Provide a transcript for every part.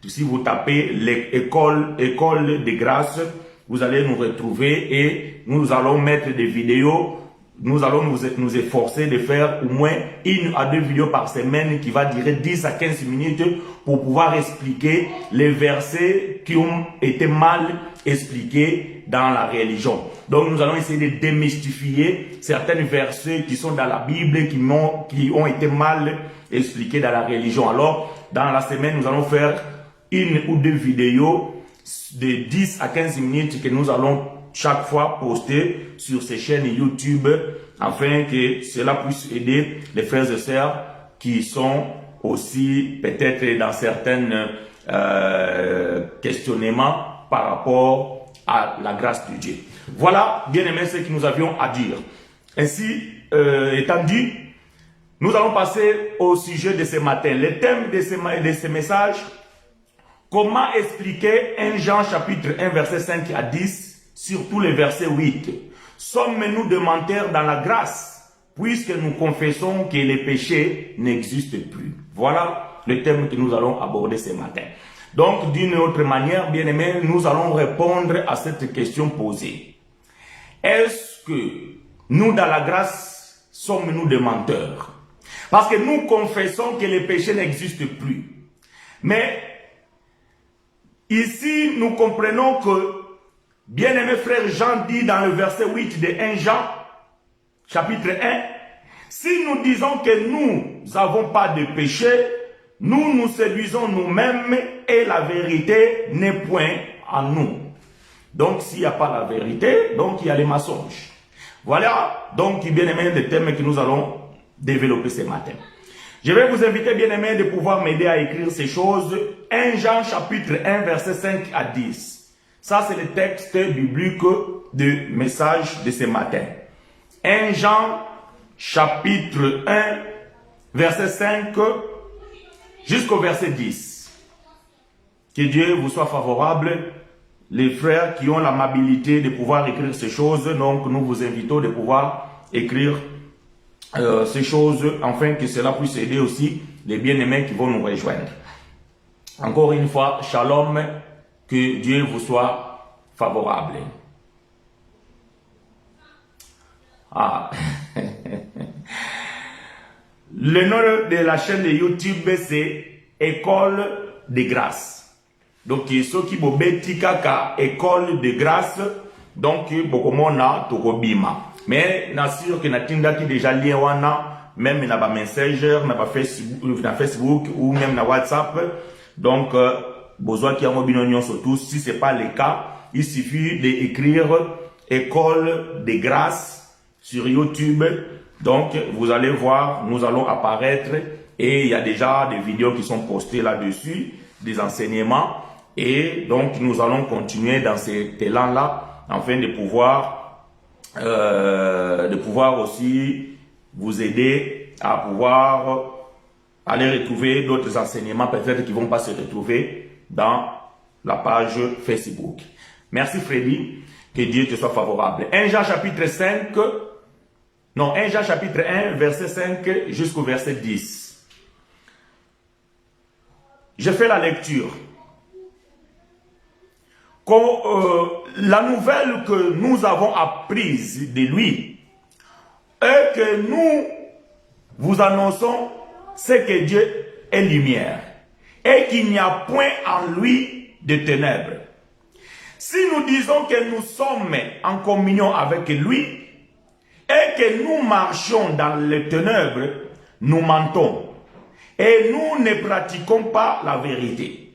Si vous tapez l'école de grâce, vous allez nous retrouver et nous allons mettre des vidéos. Nous allons nous efforcer de faire au moins 1 à 2 vidéos par semaine qui va durer 10 à 15 minutes pour pouvoir expliquer les versets qui ont été mal expliqués dans la religion. Donc nous allons essayer de démystifier certains versets qui sont dans la Bible qui ont été mal expliqués dans la religion. Alors dans la semaine, nous allons faire 1 ou 2 vidéos de 10 à 15 minutes que nous allons chaque fois poster sur ces chaînes YouTube afin que cela puisse aider les frères et sœurs qui sont aussi peut-être dans certains questionnements par rapport à la grâce de Dieu. Voilà, bien aimés, ce que nous avions à dire. Ainsi étant dit, nous allons passer au sujet de ce matin. Le thème de ce message, comment expliquer 1 Jean chapitre 1 verset 5 à 10, surtout le verset 8. Sommes-nous des menteurs dans la grâce, puisque nous confessons que les péchés n'existent plus. Voilà le thème que nous allons aborder ce matin. Donc, d'une autre manière, bien aimés, nous allons répondre à cette question posée. Est-ce que nous, dans la grâce, sommes-nous des menteurs? Parce que nous confessons que les péchés n'existent plus. Mais ici, nous comprenons que, bien-aimé frère Jean dit dans le verset 8 de 1 Jean, chapitre 1, si nous disons que nous n'avons pas de péché, nous nous séduisons nous-mêmes et la vérité n'est point en nous. Donc, s'il n'y a pas la vérité, donc il y a les mensonges. Voilà, donc, bien-aimé, le thème que nous allons développer ce matin. Je vais vous inviter, bien-aimés, de pouvoir m'aider à écrire ces choses. 1 Jean chapitre 1, verset 5 à 10. Ça, c'est le texte biblique du message de ce matin. 1 Jean chapitre 1, verset 5 jusqu'au verset 10. Que Dieu vous soit favorable. Les frères qui ont l'amabilité de pouvoir écrire ces choses, donc nous vous invitons de pouvoir écrire ces choses, afin que cela puisse aider aussi les bien-aimés qui vont nous rejoindre. Encore une fois, shalom, que Dieu vous soit favorable. Ah. Le nom de la chaîne de YouTube, c'est École de grâce. Donc, ceux qui ont kaka École de grâce, donc, bokomona tokobima. Mais, nassure que natinda qui déjà lien wana, même na ba Messenger, na ba Facebook, ou même na WhatsApp. Donc, besoin qui a mobile surtout, si c'est pas le cas, il suffit d'écrire École de grâce sur YouTube. Donc, vous allez voir, nous allons apparaître et il y a déjà des vidéos qui sont postées là-dessus, des enseignements. Et donc, nous allons continuer dans cet élan-là, afin de pouvoir aussi vous aider à pouvoir aller retrouver d'autres enseignements, peut-être qui ne vont pas se retrouver dans la page Facebook. Merci Freddy, que Dieu te soit favorable. 1 Jean chapitre 1, verset 5 jusqu'au verset 10. Je fais la lecture. La nouvelle que nous avons apprise de lui et que nous vous annonçons, c'est que Dieu est lumière et qu'il n'y a point en lui de ténèbres. Si nous disons que nous sommes en communion avec lui et que nous marchons dans les ténèbres, nous mentons et nous ne pratiquons pas la vérité.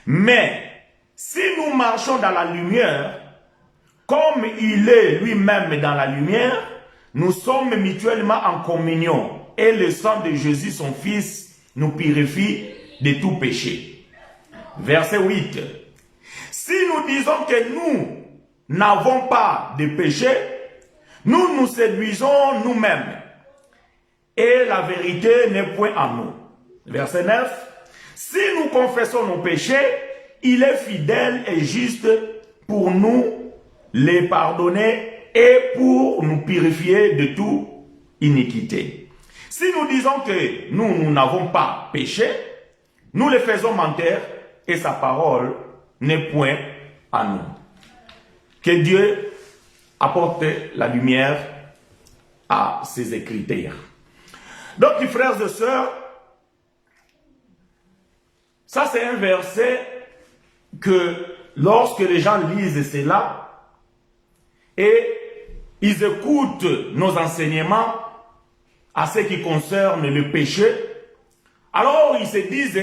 Mais si nous marchons dans la lumière, comme il est lui-même dans la lumière, nous sommes mutuellement en communion et le sang de Jésus, son Fils, nous purifie de tout péché. Verset 8. Si nous disons que nous n'avons pas de péché, nous nous séduisons nous-mêmes et la vérité n'est point en nous. Verset 9. Si nous confessons nos péchés, il est fidèle et juste pour nous les pardonner et pour nous purifier de toute iniquité. Si nous disons que nous n'avons pas péché, nous le faisons mentir et sa parole n'est point à nous. Que Dieu apporte la lumière à ses écritures. Donc, frères et sœurs, ça c'est un verset que lorsque les gens lisent cela et ils écoutent nos enseignements à ce qui concerne le péché, alors ils se disent,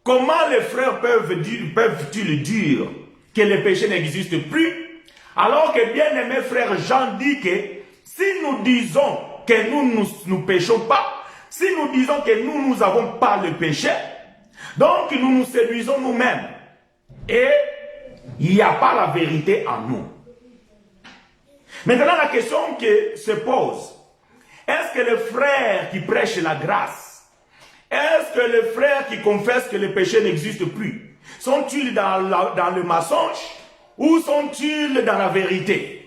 comment les frères peuvent-ils dire que le péché n'existe plus, alors que bien-aimé frère Jean dit que si nous disons que nous ne péchons pas, si nous disons que nous n'avons pas le péché, donc nous nous séduisons nous-mêmes. Et il n'y a pas la vérité en nous. Maintenant, la question qui se pose, est-ce que les frères qui prêchent la grâce, est-ce que les frères qui confessent que le péché n'existe plus, sont-ils dans le mensonge ou sont-ils dans la vérité?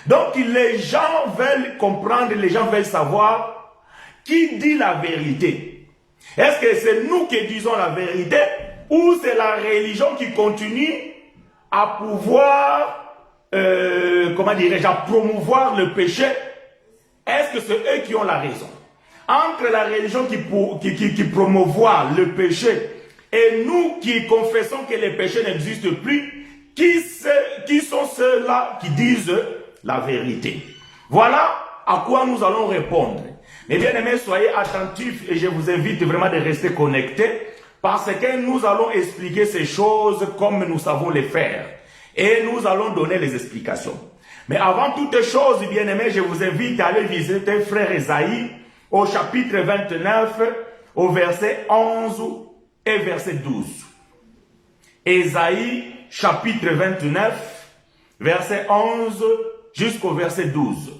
Donc les gens veulent comprendre, les gens veulent savoir qui dit la vérité. Est-ce que c'est nous qui disons la vérité ou c'est la religion qui continue à pouvoir, comment dirais-je, à promouvoir le péché? Est-ce que c'est eux qui ont la raison? Entre la religion qui promouvoit le péché et nous qui confessons que le péché n'existe plus, qui sont ceux-là qui disent la vérité? Voilà à quoi nous allons répondre. Mais bien aimés, soyez attentifs et je vous invite vraiment de rester connectés parce que nous allons expliquer ces choses comme nous savons les faire. Et nous allons donner les explications. Mais avant toute chose, bien aimés, je vous invite à aller visiter frère Esaïe au chapitre 29, au verset 11 et verset 12. Esaïe, chapitre 29, verset 11 jusqu'au verset 12.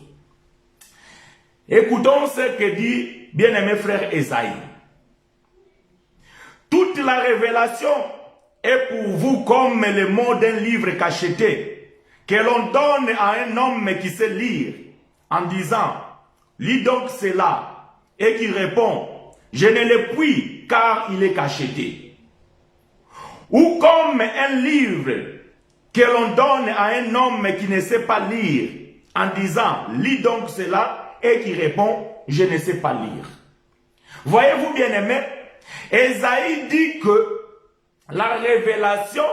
Écoutons ce que dit bien-aimé frère Esaïe. Toute la révélation est pour vous comme le mot d'un livre cacheté que l'on donne à un homme qui sait lire en disant « Lis donc cela » et qui répond « Je ne le puis car il est cacheté ». Ou comme un livre que l'on donne à un homme qui ne sait pas lire en disant « Lis donc cela » et qui répond « Je ne sais pas lire ». Voyez-vous bien aimé, Esaïe dit que la révélation,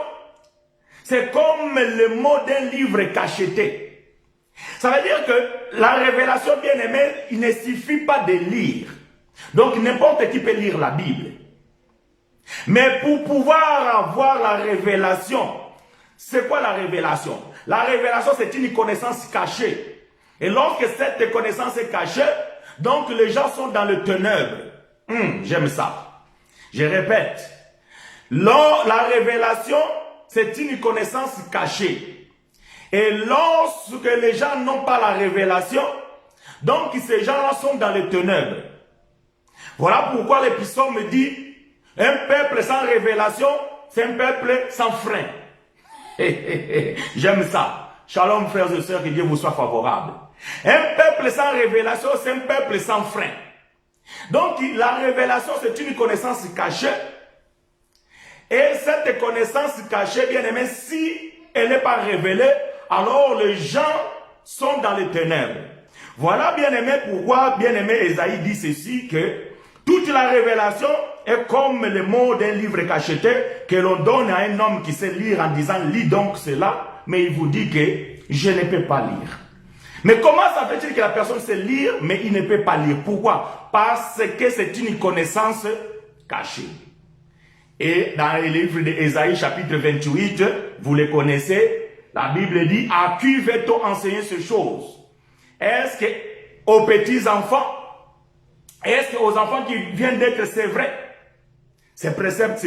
c'est comme le mot d'un livre cacheté. Ça veut dire que la révélation, bien aimé, il ne suffit pas de lire. Donc n'importe qui peut lire la Bible. Mais pour pouvoir avoir la révélation, c'est quoi la révélation? La révélation, c'est une connaissance cachée. Et lorsque cette connaissance est cachée, donc les gens sont dans le ténèbre. J'aime ça. Je répète. La révélation, c'est une connaissance cachée. Et lorsque les gens n'ont pas la révélation, donc ces gens-là sont dans les ténèbres. Voilà pourquoi le psaume dit, un peuple sans révélation, c'est un peuple sans frein. J'aime ça. Shalom frères et sœurs, que Dieu vous soit favorable. Un peuple sans révélation, c'est un peuple sans frein. Donc la révélation, c'est une connaissance cachée. Et cette connaissance cachée, bien aimé, si elle n'est pas révélée, alors les gens sont dans les ténèbres. Voilà, bien aimé, pourquoi, bien aimé, Esaïe dit ceci, que toute la révélation est comme le mot d'un livre cacheté que l'on donne à un homme qui sait lire en disant « Lis donc cela », mais il vous dit que « Je ne peux pas lire ». Mais comment ça fait-il que la personne sait lire, mais il ne peut pas lire? Pourquoi? Parce que c'est une connaissance cachée. Et dans le livre d'Ésaïe, chapitre 28, vous le connaissez, la Bible dit, à qui veut-on enseigner ces choses? Est-ce qu'aux petits-enfants? Est-ce qu'aux enfants qui viennent d'être, c'est vrai? C'est précepte,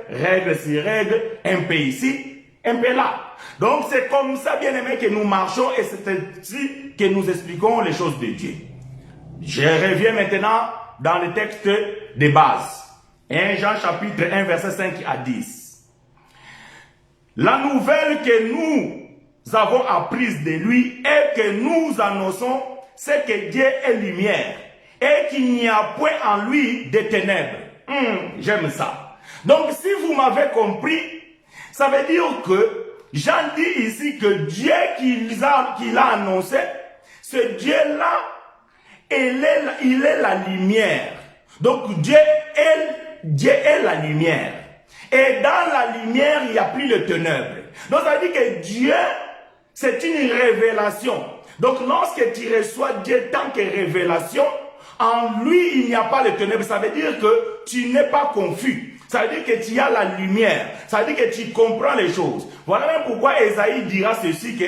règle, c'est règle, un peu ici, un peu là. Donc c'est comme ça, bien aimé, que nous marchons et c'est ainsi que nous expliquons les choses de Dieu. Je reviens maintenant dans le texte de base. 1 Jean chapitre 1 verset 5 à 10. La nouvelle que nous avons apprise de lui et que nous annonçons, c'est que Dieu est lumière et qu'il n'y a point en lui de ténèbres. J'aime ça. Donc, si vous m'avez compris, ça veut dire que Jean dit ici que Dieu qu'il a annoncé, ce Dieu-là, il est la lumière. Donc, Dieu est la lumière. Et dans la lumière, il n'y a plus de ténèbres. Donc, ça veut dire que Dieu, c'est une révélation. Donc, lorsque tu reçois Dieu tant que révélation, en lui, il n'y a pas de ténèbres. Ça veut dire que tu n'es pas confus. Ça veut dire que tu as la lumière. Ça veut dire que tu comprends les choses. Voilà même pourquoi Esaïe dira ceci que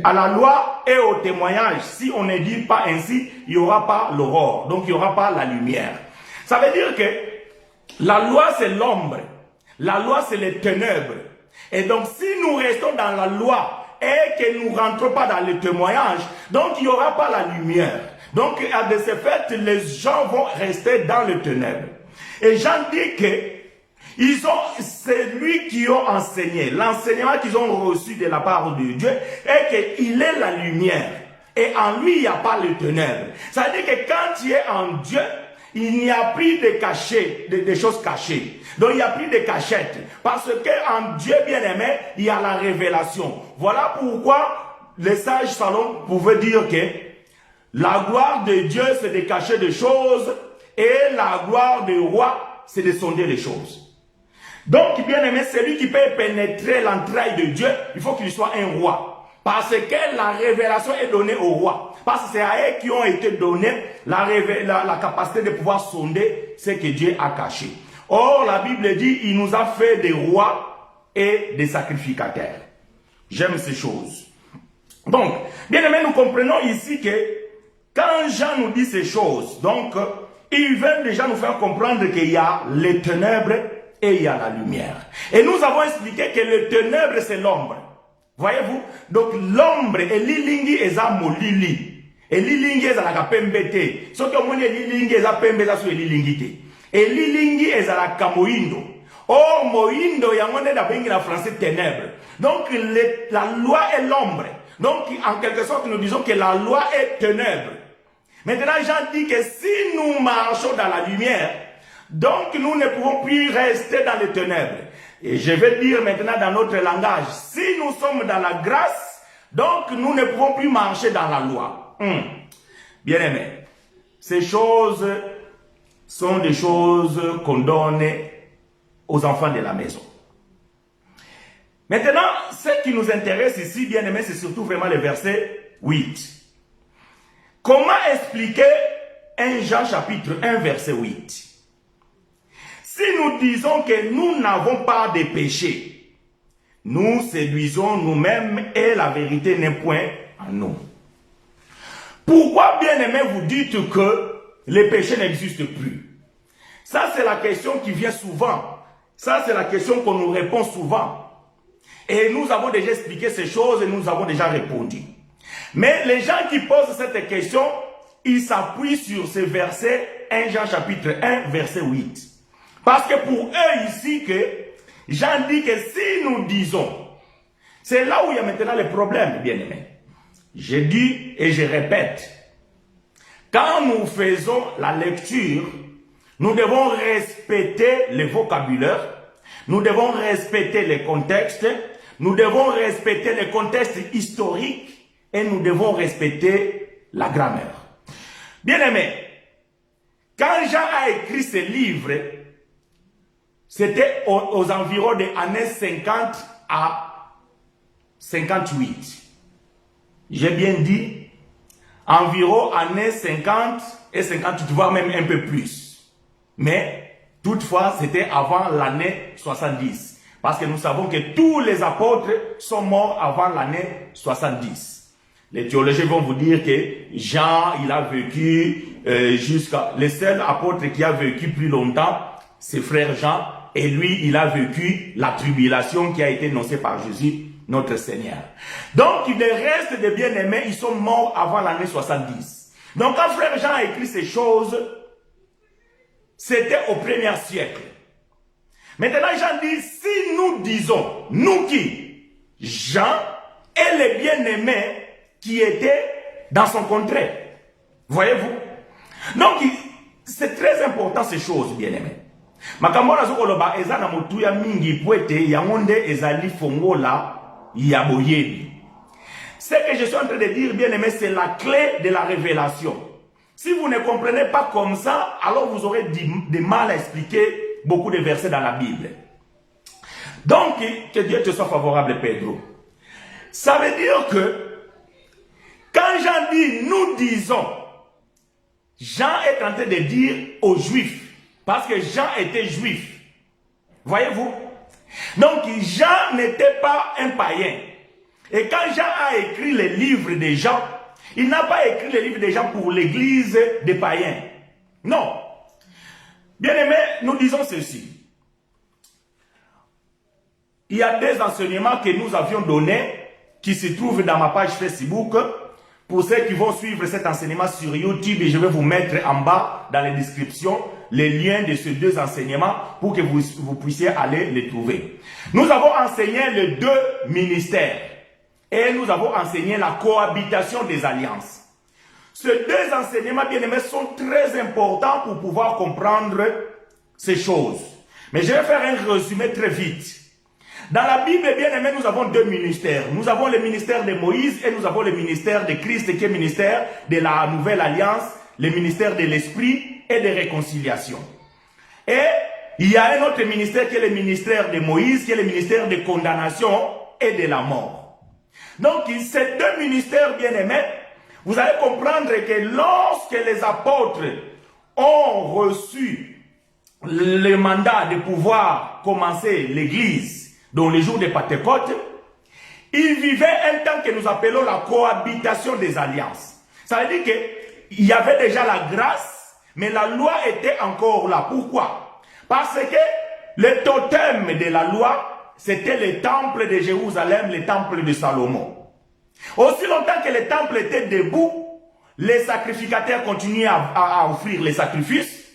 à la loi et au témoignage, si on ne dit pas ainsi, il n'y aura pas l'aurore. Donc, il n'y aura pas la lumière. Ça veut dire que la loi, c'est l'ombre. La loi, c'est les ténèbres. Et donc, si nous restons dans la loi et que nous ne rentrons pas dans le témoignage, donc il n'y aura pas la lumière. Donc, à de ce fait, les gens vont rester dans le ténèbre. Et Jean dit que c'est lui qui a enseigné, l'enseignement qu'ils ont reçu de la part de Dieu, est qu'il est la lumière. Et en lui, il n'y a pas le ténèbre. Ça veut dire que quand tu es en Dieu, il n'y a plus de cachets, de choses cachées. Donc, il n'y a plus de cachettes. Parce qu'en Dieu bien-aimé, il y a la révélation. Voilà pourquoi le sage Salomon pouvait dire que la gloire de Dieu, c'est de cacher des choses, et la gloire du roi, c'est de sonder les choses. Donc, bien-aimé, celui qui peut pénétrer l'entraille de Dieu, il faut qu'il soit un roi. Parce que la révélation est donnée au roi. Parce que c'est à eux qui ont été donnés la capacité de pouvoir sonder ce que Dieu a caché. Or, la Bible dit, il nous a fait des rois et des sacrificateurs. J'aime ces choses. Donc, bien-aimé, nous comprenons ici que quand Jean nous dit ces choses, donc, il veut déjà nous faire comprendre qu'il y a les ténèbres et il y a la lumière. Et nous avons expliqué que le ténèbre, c'est l'ombre. Voyez-vous? Donc, l'ombre est lilingi et za molili. Et lilingi est la pembete. Ce que on dit lilingi est la pembete sur lilingi. Et lilingi est la kamoindo. Or, moindo, il y a un d'abengi en français ténèbres. Donc, la loi est l'ombre. Donc, en quelque sorte, nous disons que la loi est ténèbres. Maintenant, Jean dit que si nous marchons dans la lumière, donc nous ne pouvons plus rester dans les ténèbres. Et je vais dire maintenant dans notre langage, si nous sommes dans la grâce, donc nous ne pouvons plus marcher dans la loi. Bien aimé, ces choses sont des choses qu'on donne aux enfants de la maison. Maintenant, ce qui nous intéresse ici, bien aimé, c'est surtout vraiment le verset 8. Comment expliquer 1 Jean chapitre 1 verset 8? Si nous disons que nous n'avons pas de péché, nous séduisons nous-mêmes et la vérité n'est point en nous. Pourquoi, bien aimé, vous dites que les péchés n'existent plus? Ça, c'est la question qui vient souvent. Ça, c'est la question qu'on nous répond souvent. Et nous avons déjà expliqué ces choses et nous avons déjà répondu. Mais les gens qui posent cette question, ils s'appuient sur ce verset 1 Jean chapitre 1 verset 8. Parce que pour eux ici, que Jean dit que si nous disons, c'est là où il y a maintenant le problème, bien aimé. Je dis et je répète, quand nous faisons la lecture, nous devons respecter le vocabulaire, nous devons respecter les contextes, nous devons respecter les contextes historiques et nous devons respecter la grammaire. Bien aimé, quand Jean a écrit ce livre, c'était aux environs des années 50 à 58. J'ai bien dit, environ années 50 et 58, voire même un peu plus. Mais, toutefois, c'était avant l'année 70. Parce que nous savons que tous les apôtres sont morts avant l'année 70. Les théologiens vont vous dire que Jean, il a vécu jusqu'à... Le seul apôtre qui a vécu plus longtemps, c'est frère Jean. Et lui, il a vécu la tribulation qui a été annoncée par Jésus, notre Seigneur. Donc, les restes des bien-aimés, ils sont morts avant l'année 70. Donc, quand frère Jean a écrit ces choses, c'était au 1er siècle. Maintenant, Jean dit, si nous disons, nous qui? Jean et les bien-aimés qui étaient dans son contrée. Voyez-vous? Donc, c'est très important ces choses, bien-aimés. Makamora zokoloba eza na motuya mingi poete yangonde ezali fongola yaboyebi. Ce que je suis en train de dire, bien-aimés, c'est la clé de la révélation. Si vous ne comprenez pas comme ça, alors vous aurez du mal à expliquer beaucoup de versets dans la Bible. Donc, que Dieu te soit favorable, Pedro. Ça veut dire que, quand Jean dit, nous disons, Jean est en train de dire aux Juifs, parce que Jean était juif. Voyez-vous? Donc, Jean n'était pas un païen. Et quand Jean a écrit les livres de Jean, il n'a pas écrit les livres de Jean pour l'église des païens. Non. Bien aimé, nous disons ceci. Il y a des enseignements que nous avions donnés qui se trouvent dans ma page Facebook. Pour ceux qui vont suivre cet enseignement sur YouTube, et je vais vous mettre en bas dans les descriptions les liens de ces deux enseignements pour que vous puissiez aller les trouver. Nous avons enseigné les deux ministères et nous avons enseigné la cohabitation des alliances. Ces deux enseignements, bien aimés, sont très importants pour pouvoir comprendre ces choses. Mais je vais faire un résumé très vite. Dans la Bible, bien aimé, nous avons deux ministères. Nous avons le ministère de Moïse et nous avons le ministère de Christ, qui est le ministère de la nouvelle alliance, le ministère de l'esprit et de réconciliation. Et il y a un autre ministère qui est le ministère de Moïse, qui est le ministère de condamnation et de la mort. Donc, ces deux ministères, bien aimés, vous allez comprendre que lorsque les apôtres ont reçu le mandat de pouvoir commencer l'église, dans les jours de Pentecôte, ils vivaient un temps que nous appelons la cohabitation des alliances. Ça veut dire qu'il y avait déjà la grâce, mais la loi était encore là. Pourquoi? Parce que le totem de la loi, c'était le temple de Jérusalem, le temple de Salomon. Aussi longtemps que le temple était debout, les sacrificateurs continuaient à offrir les sacrifices,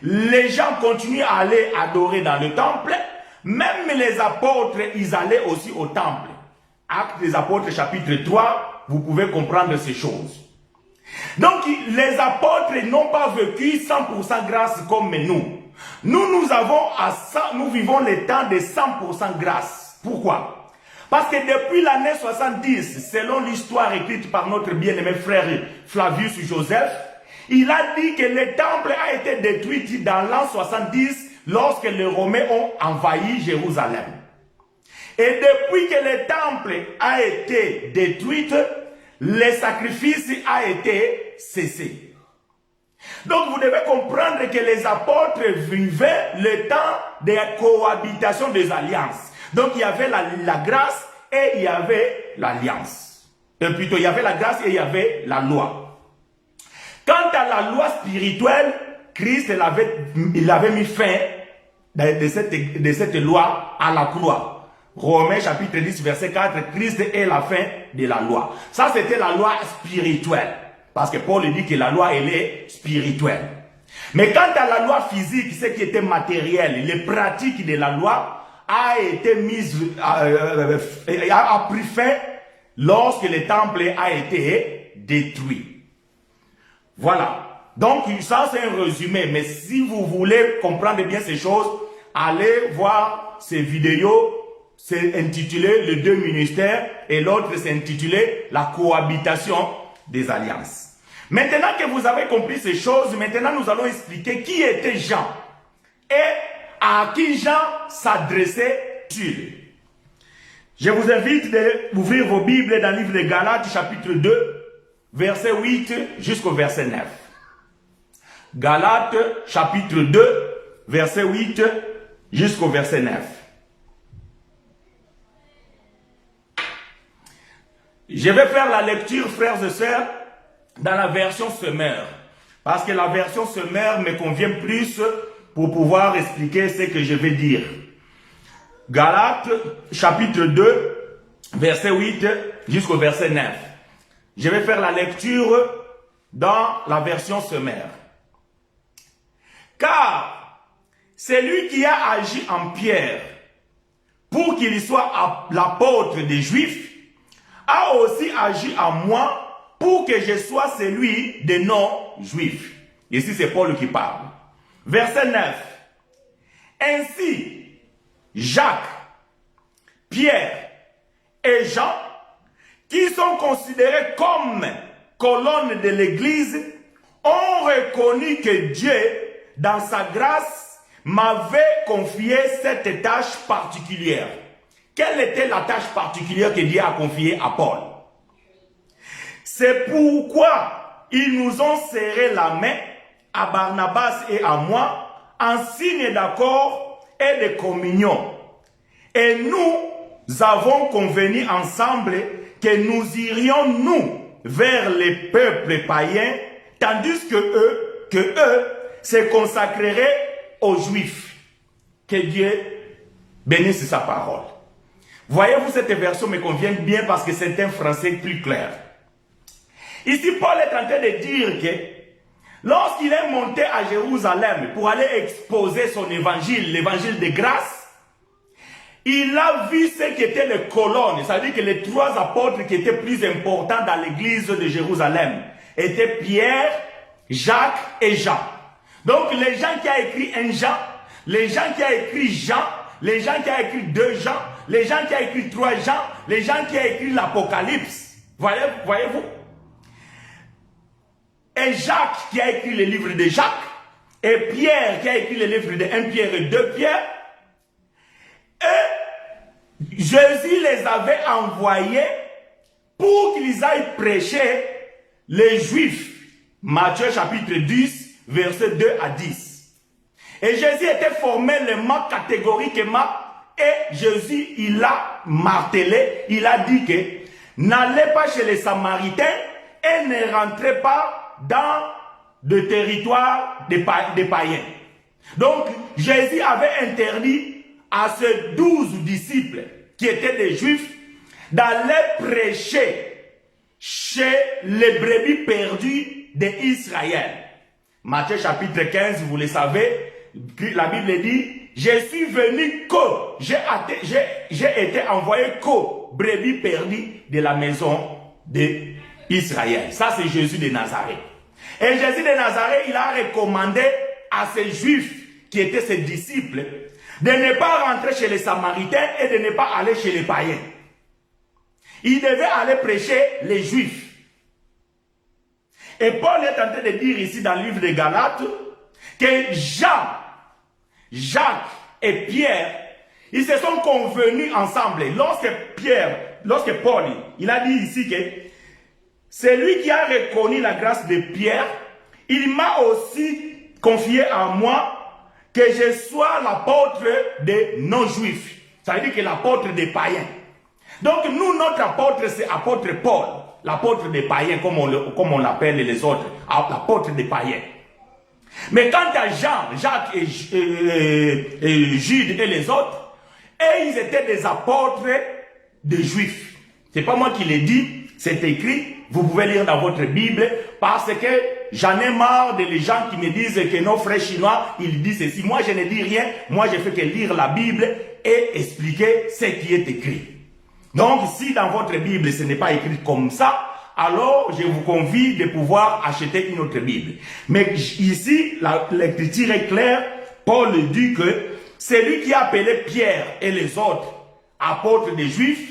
les gens continuaient à aller adorer dans le temple. Même les apôtres, ils allaient aussi au temple. Actes des apôtres, chapitre 3, vous pouvez comprendre ces choses. Donc, les apôtres n'ont pas vécu 100% grâce comme nous. Nous vivons les temps de 100% grâce. Pourquoi? Parce que depuis l'année 70, selon l'histoire écrite par notre bien-aimé frère Flavius Joseph, il a dit que le temple a été détruit dans l'an 70 lorsque les Romains ont envahi Jérusalem. Et depuis que le temple a été détruit, le sacrifice a été cessé. Donc vous devez comprendre que les apôtres vivaient le temps de cohabitation des alliances. Donc il y avait la grâce et il y avait l'alliance. Plutôt il y avait la grâce et il y avait la loi. Quant à la loi spirituelle, Christ il avait mis fin de cette loi à la croix. Romains chapitre 10 verset 4, Christ est la fin de la loi. Ça c'était la loi spirituelle. Parce que Paul dit que la loi elle est spirituelle. Mais quant à la loi physique, ce qui était matériel, les pratiques de la loi a été a pris fin lorsque le temple a été détruit. Voilà. Donc, ça, c'est un résumé. Mais si vous voulez comprendre bien ces choses, allez voir ces vidéos. C'est intitulé « Les deux ministères » et l'autre, c'est intitulé « La cohabitation des alliances ». Maintenant que vous avez compris ces choses, maintenant nous allons expliquer qui était Jean et à qui Jean s'adressait-il. Je vous invite d'ouvrir vos Bibles dans le livre de Galates, chapitre 2, verset 8 jusqu'au verset 9. Galates, chapitre 2, verset 8 jusqu'au verset 9. Je vais faire la lecture, frères et sœurs, dans la version Semeur. Parce que la version Semeur me convient plus pour pouvoir expliquer ce que je vais dire. Galates, chapitre 2, verset 8 jusqu'au verset 9. Je vais faire la lecture dans la version Semeur. Car celui qui a agi en Pierre pour qu'il soit l'apôtre des Juifs a aussi agi en moi pour que je sois celui des non-juifs. Ici, c'est Paul qui parle. Verset 9. Ainsi, Jacques, Pierre et Jean, qui sont considérés comme colonnes de l'Église, ont reconnu que Dieu, dans sa grâce, m'avait confié cette tâche particulière. Quelle était la tâche particulière que Dieu a confiée à Paul? C'est pourquoi ils nous ont serré la main à Barnabas et à moi en signe d'accord et de communion. Et nous avons convenu ensemble que nous irions, nous, vers les peuples païens, tandis que eux se consacreraient aux Juifs. Que Dieu bénisse sa parole. Voyez-vous, cette version me convient bien parce que c'est un français plus clair. Ici, Paul est en train de dire que lorsqu'il est monté à Jérusalem pour aller exposer son évangile, l'évangile de grâce, il a vu ce qui étaient les colonnes, c'est-à-dire que les trois apôtres qui étaient plus importants dans l'église de Jérusalem étaient Pierre, Jacques et Jean. Donc les gens qui ont écrit un Jean, les gens qui ont écrit Jean, les gens qui ont écrit deux Jean, les gens qui ont écrit trois Jean, les gens qui ont écrit l'Apocalypse. Voyez-vous? Et Jacques qui a écrit le livre de Jacques, et Pierre qui a écrit le livre de 1 Pierre et 2 Pierre, et Jésus les avait envoyés pour qu'ils aillent prêcher les Juifs. Matthieu chapitre 10, versets 2 à 10. Et Jésus était formellement, catégoriquement, et Jésus, il a martelé, il a dit que n'allez pas chez les Samaritains et ne rentrez pas dans le territoire des païens. Donc, Jésus avait interdit à ses 12 disciples, qui étaient des Juifs, d'aller prêcher chez les brebis perdues d'Israël. Matthieu chapitre 15, vous le savez, la Bible dit, je suis venu que, j'ai été envoyé que brebis perdues de la maison d'Israël. Ça, c'est Jésus de Nazareth. Et Jésus de Nazareth, il a recommandé à ces Juifs qui étaient ses disciples de ne pas rentrer chez les Samaritains et de ne pas aller chez les païens. Il devait aller prêcher les Juifs. Et Paul est en train de dire ici dans le livre de Galates que Jean, Jacques et Pierre, ils se sont convenus ensemble. Lorsque Paul, il a dit ici que c'est lui qui a reconnu la grâce de Pierre, il m'a aussi confié à moi que je sois l'apôtre des non-juifs. Ça veut dire que l'apôtre des païens. Donc nous, notre apôtre, c'est apôtre Paul, l'apôtre des païens, comme on l'appelle les autres, l'apôtre des païens. Mais quant à Jean, Jacques et Jude et les autres, et ils étaient des apôtres des Juifs. C'est pas moi qui l'ai dit, c'est écrit, vous pouvez lire dans votre Bible, parce que j'en ai marre des gens qui me disent que nos frères chinois, ils disent ceci. Moi, je ne dis rien, moi, je fais que lire la Bible et expliquer ce qui est écrit. Donc, si dans votre Bible, ce n'est pas écrit comme ça, alors je vous convie de pouvoir acheter une autre Bible. Mais ici, l'écriture est claire. Paul dit que celui qui a appelé Pierre et les autres apôtres des Juifs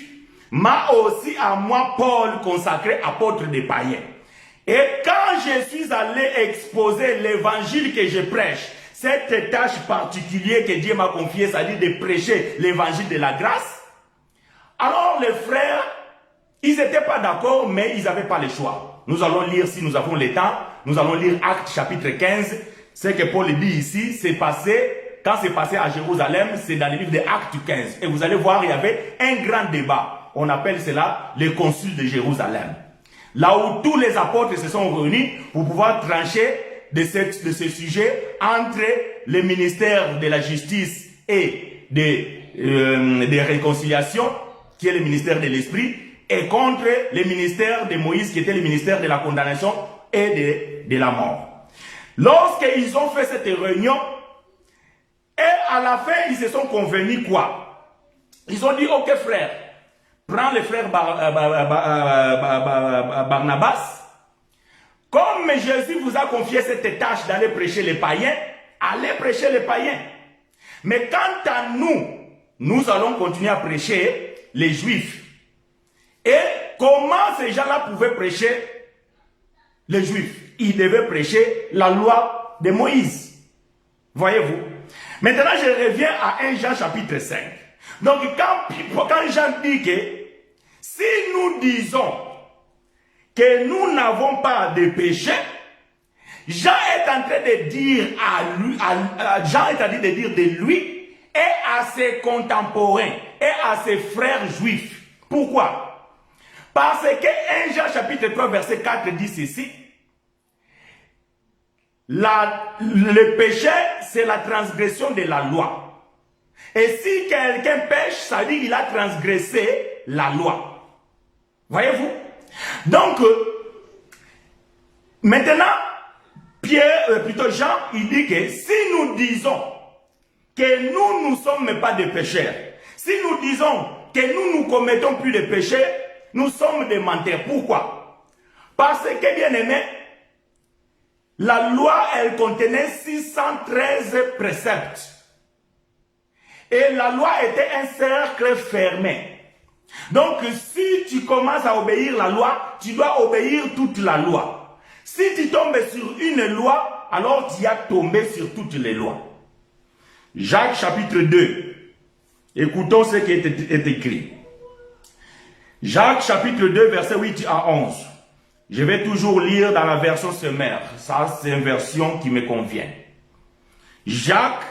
m'a aussi à moi, Paul, consacré apôtre des païens. Et quand je suis allé exposer l'évangile que je prêche, cette tâche particulière que Dieu m'a confiée, c'est-à-dire de prêcher l'évangile de la grâce, alors les frères, ils n'étaient pas d'accord, mais ils n'avaient pas le choix. Nous allons lire, si nous avons le temps, nous allons lire Actes chapitre 15. Ce que Paul dit ici, c'est passé, quand c'est passé à Jérusalem, c'est dans le livre de Actes 15. Et vous allez voir, il y avait un grand débat. On appelle cela le concile de Jérusalem. Là où tous les apôtres se sont réunis pour pouvoir trancher de ce sujet entre le ministère de la justice et de réconciliation, qui est le ministère de l'Esprit, et contre le ministère de Moïse, qui était le ministère de la condamnation et de la mort. Lorsqu'ils ont fait cette réunion, et à la fin, ils se sont convenus quoi? Ils ont dit, ok frère, prends le frère Barnabas Comme Jésus vous a confié cette tâche d'aller prêcher les païens, allez prêcher les païens. Mais quant à nous, nous allons continuer à prêcher les Juifs. Et comment ces gens-là pouvaient prêcher les Juifs? Ils devaient prêcher la loi de Moïse. Voyez-vous? Maintenant, je reviens à 1 Jean chapitre 5. Donc, quand Jean dit que si nous disons que nous n'avons pas de péché, Jean est en train de dire Jean est en train de dire de lui et à ses contemporains et à ses frères juifs. Pourquoi? Parce que 1 Jean chapitre 3 verset 4 dit ceci. Le péché, c'est la transgression de la loi. Et si quelqu'un pêche, ça veut dire qu'il a transgressé la loi. Voyez-vous? Donc, maintenant, plutôt Jean, il dit que si nous disons que nous ne sommes pas des pécheurs, si nous disons que nous ne commettons plus de péchés, nous sommes des menteurs. Pourquoi? Parce que, bien aimé, la loi, elle contenait 613 préceptes. Et la loi était un cercle fermé. Donc, si tu commences à obéir la loi, tu dois obéir toute la loi. Si tu tombes sur une loi, alors tu as tombé sur toutes les lois. Jacques chapitre 2. Écoutons ce qui est écrit. Jacques chapitre 2, verset 8 à 11. Je vais toujours lire dans la version sommaire. Ça, c'est une version qui me convient. Jacques,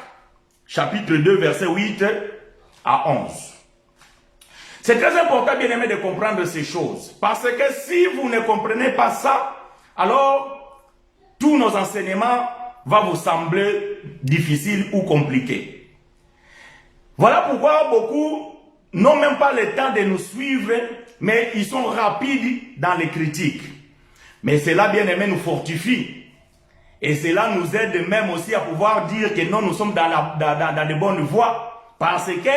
chapitre 2, verset 8 à 11. C'est très important, bien aimé, de comprendre ces choses. Parce que si vous ne comprenez pas ça, alors tous nos enseignements vont vous sembler difficiles ou compliqués. Voilà pourquoi beaucoup n'ont même pas le temps de nous suivre, mais ils sont rapides dans les critiques. Mais cela, bien aimé, nous fortifie. Et cela nous aide même aussi à pouvoir dire que non, nous sommes dans de bonnes voies. Parce que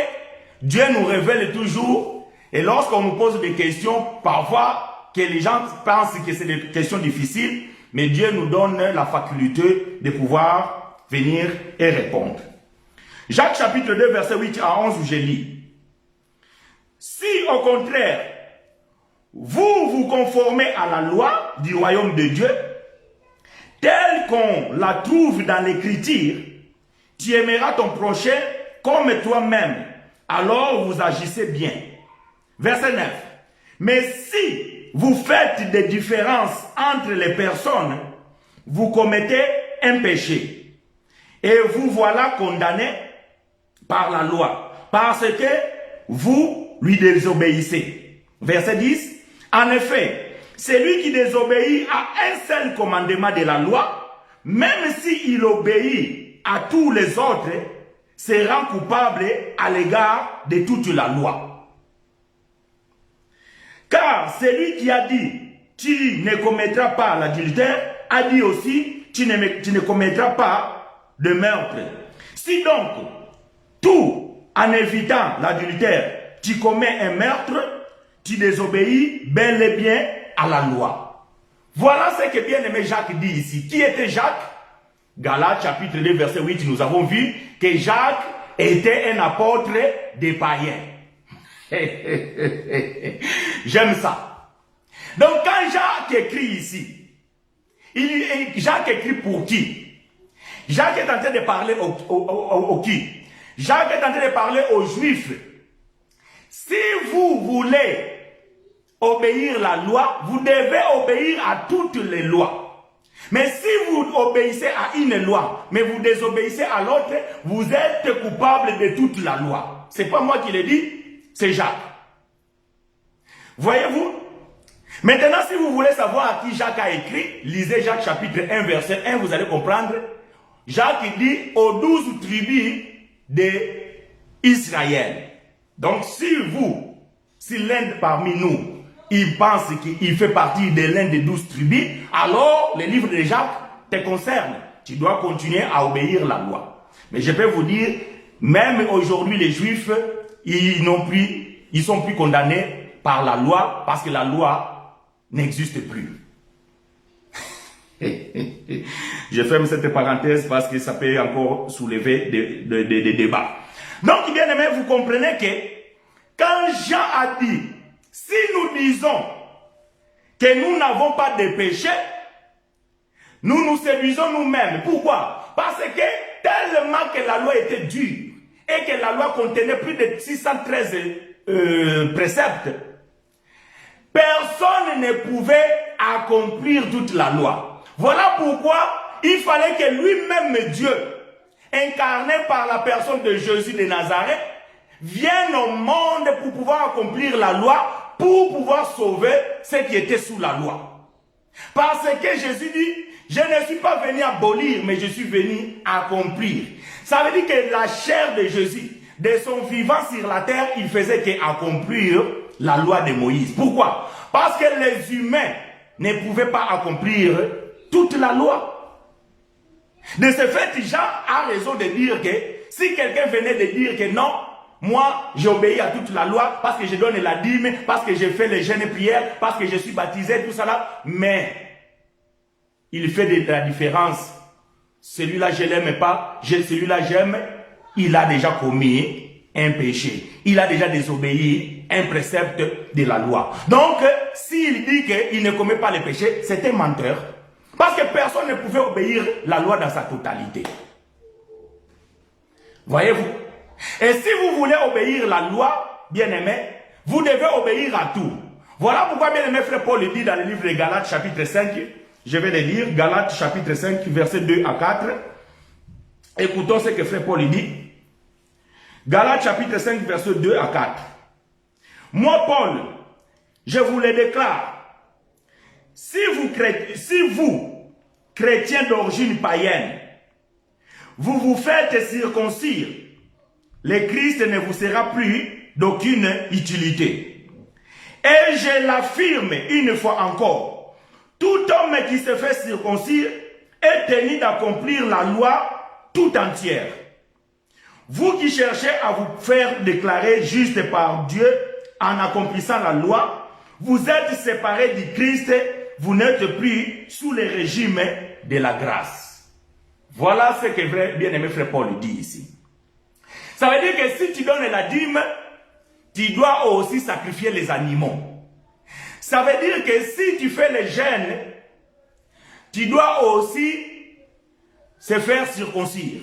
Dieu nous révèle toujours. Et lorsqu'on nous pose des questions, parfois, que les gens pensent que c'est des questions difficiles, mais Dieu nous donne la faculté de pouvoir venir et répondre. Jacques chapitre 2, verset 8 à 11, où je lis. Si au contraire, vous vous conformez à la loi du royaume de Dieu, telle qu'on la trouve dans l'Écriture, tu aimeras ton prochain comme toi-même, alors vous agissez bien. Verset 9. Mais si vous faites des différences entre les personnes, vous commettez un péché. Et vous voilà condamnés par la loi, parce que vous lui désobéissez. Verset 10. En effet, celui qui désobéit à un seul commandement de la loi, même s'il obéit à tous les autres, se rend coupable à l'égard de toute la loi. Car celui qui a dit « tu ne commettras pas l'adultère » a dit aussi « tu ne commettras pas de meurtre ». Si donc, tout en évitant l'adultère, tu commets un meurtre, tu désobéis bel et bien à la loi. Voilà ce que bien-aimé Jacques dit ici. Qui était Jacques? Galates chapitre 2 verset 8, nous avons vu que Jacques était un apôtre des païens. J'aime ça. Donc quand Jacques écrit ici, Jacques écrit pour qui? Jacques est en train de parler au qui? Jacques est en train de parler aux Juifs. Si vous voulez obéir la loi, vous devez obéir à toutes les lois. Mais si vous obéissez à une loi, mais vous désobéissez à l'autre, vous êtes coupable de toute la loi. C'est pas moi qui l'ai dit, c'est Jacques. Voyez-vous? Maintenant, si vous voulez savoir à qui Jacques a écrit, lisez Jacques chapitre 1, verset 1, vous allez comprendre. Jacques dit aux 12 tribus d'Israël. Donc, si l'un parmi nous, il pense qu'il fait partie de l'un des 12 tribus, alors le livre de Jacques te concerne. Tu dois continuer à obéir la loi. Mais je peux vous dire, même aujourd'hui, les Juifs, ils sont plus condamnés par la loi parce que la loi n'existe plus. Je ferme cette parenthèse parce que ça peut encore soulever des débats. Donc, bien aimé, vous comprenez que quand Jean a dit, si nous disons que nous n'avons pas de péché, nous nous séduisons nous-mêmes. Pourquoi? Parce que tellement que la loi était dure et que la loi contenait plus de 613 préceptes, personne ne pouvait accomplir toute la loi. Voilà pourquoi il fallait que lui-même Dieu, incarné par la personne de Jésus de Nazareth, vienne au monde pour pouvoir accomplir la loi, pour pouvoir sauver ceux qui étaient sous la loi. Parce que Jésus dit, je ne suis pas venu abolir, mais je suis venu accomplir. Ça veut dire que la chair de Jésus, de son vivant sur la terre, il faisait qu'accomplir la loi de Moïse. Pourquoi? Parce que les humains ne pouvaient pas accomplir toute la loi. De ce fait, Jean a raison de dire que si quelqu'un venait de dire que non, moi j'obéis à toute la loi parce que je donne la dîme, parce que je fais les jeûnes et prières, parce que je suis baptisé, tout ça là, mais il fait de la différence. Celui-là je l'aime pas, celui-là j'aime, il a déjà commis un péché. Il a déjà désobéi un précepte de la loi. Donc, s'il dit qu'il ne commet pas le péché, c'est un menteur. Parce que personne ne pouvait obéir la loi dans sa totalité. Voyez-vous? Et si vous voulez obéir la loi, bien-aimé, vous devez obéir à tout. Voilà pourquoi bien-aimé frère Paul dit dans le livre de Galates chapitre 5, je vais le lire, Galates chapitre 5, versets 2 à 4. Écoutons ce que frère Paul dit. Galates chapitre 5, versets 2 à 4. Moi, Paul, je vous le déclare. Si vous, chrétiens d'origine païenne, vous vous faites circoncire, le Christ ne vous sera plus d'aucune utilité. Et je l'affirme une fois encore, tout homme qui se fait circoncire est tenu d'accomplir la loi tout entière. Vous qui cherchez à vous faire déclarer juste par Dieu en accomplissant la loi, vous êtes séparés du Christ, vous n'êtes plus sous le régime de la grâce. Voilà ce que bien-aimé frère Paul dit ici. Ça veut dire que si tu donnes la dîme, tu dois aussi sacrifier les animaux. Ça veut dire que si tu fais les jeûnes, tu dois aussi se faire circoncire.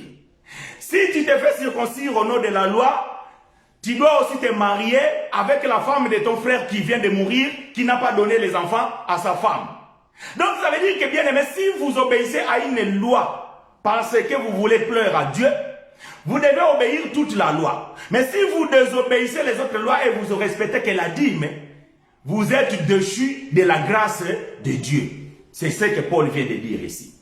Si tu te fais circoncire au nom de la loi, tu dois aussi te marier avec la femme de ton frère qui vient de mourir, qui n'a pas donné les enfants à sa femme. Donc ça veut dire que bien aimé, si vous obéissez à une loi parce que vous voulez plaire à Dieu, vous devez obéir toute la loi. Mais si vous désobéissez les autres lois et vous respectez que la dîme, vous êtes dessus de la grâce de Dieu. C'est ce que Paul vient de dire ici.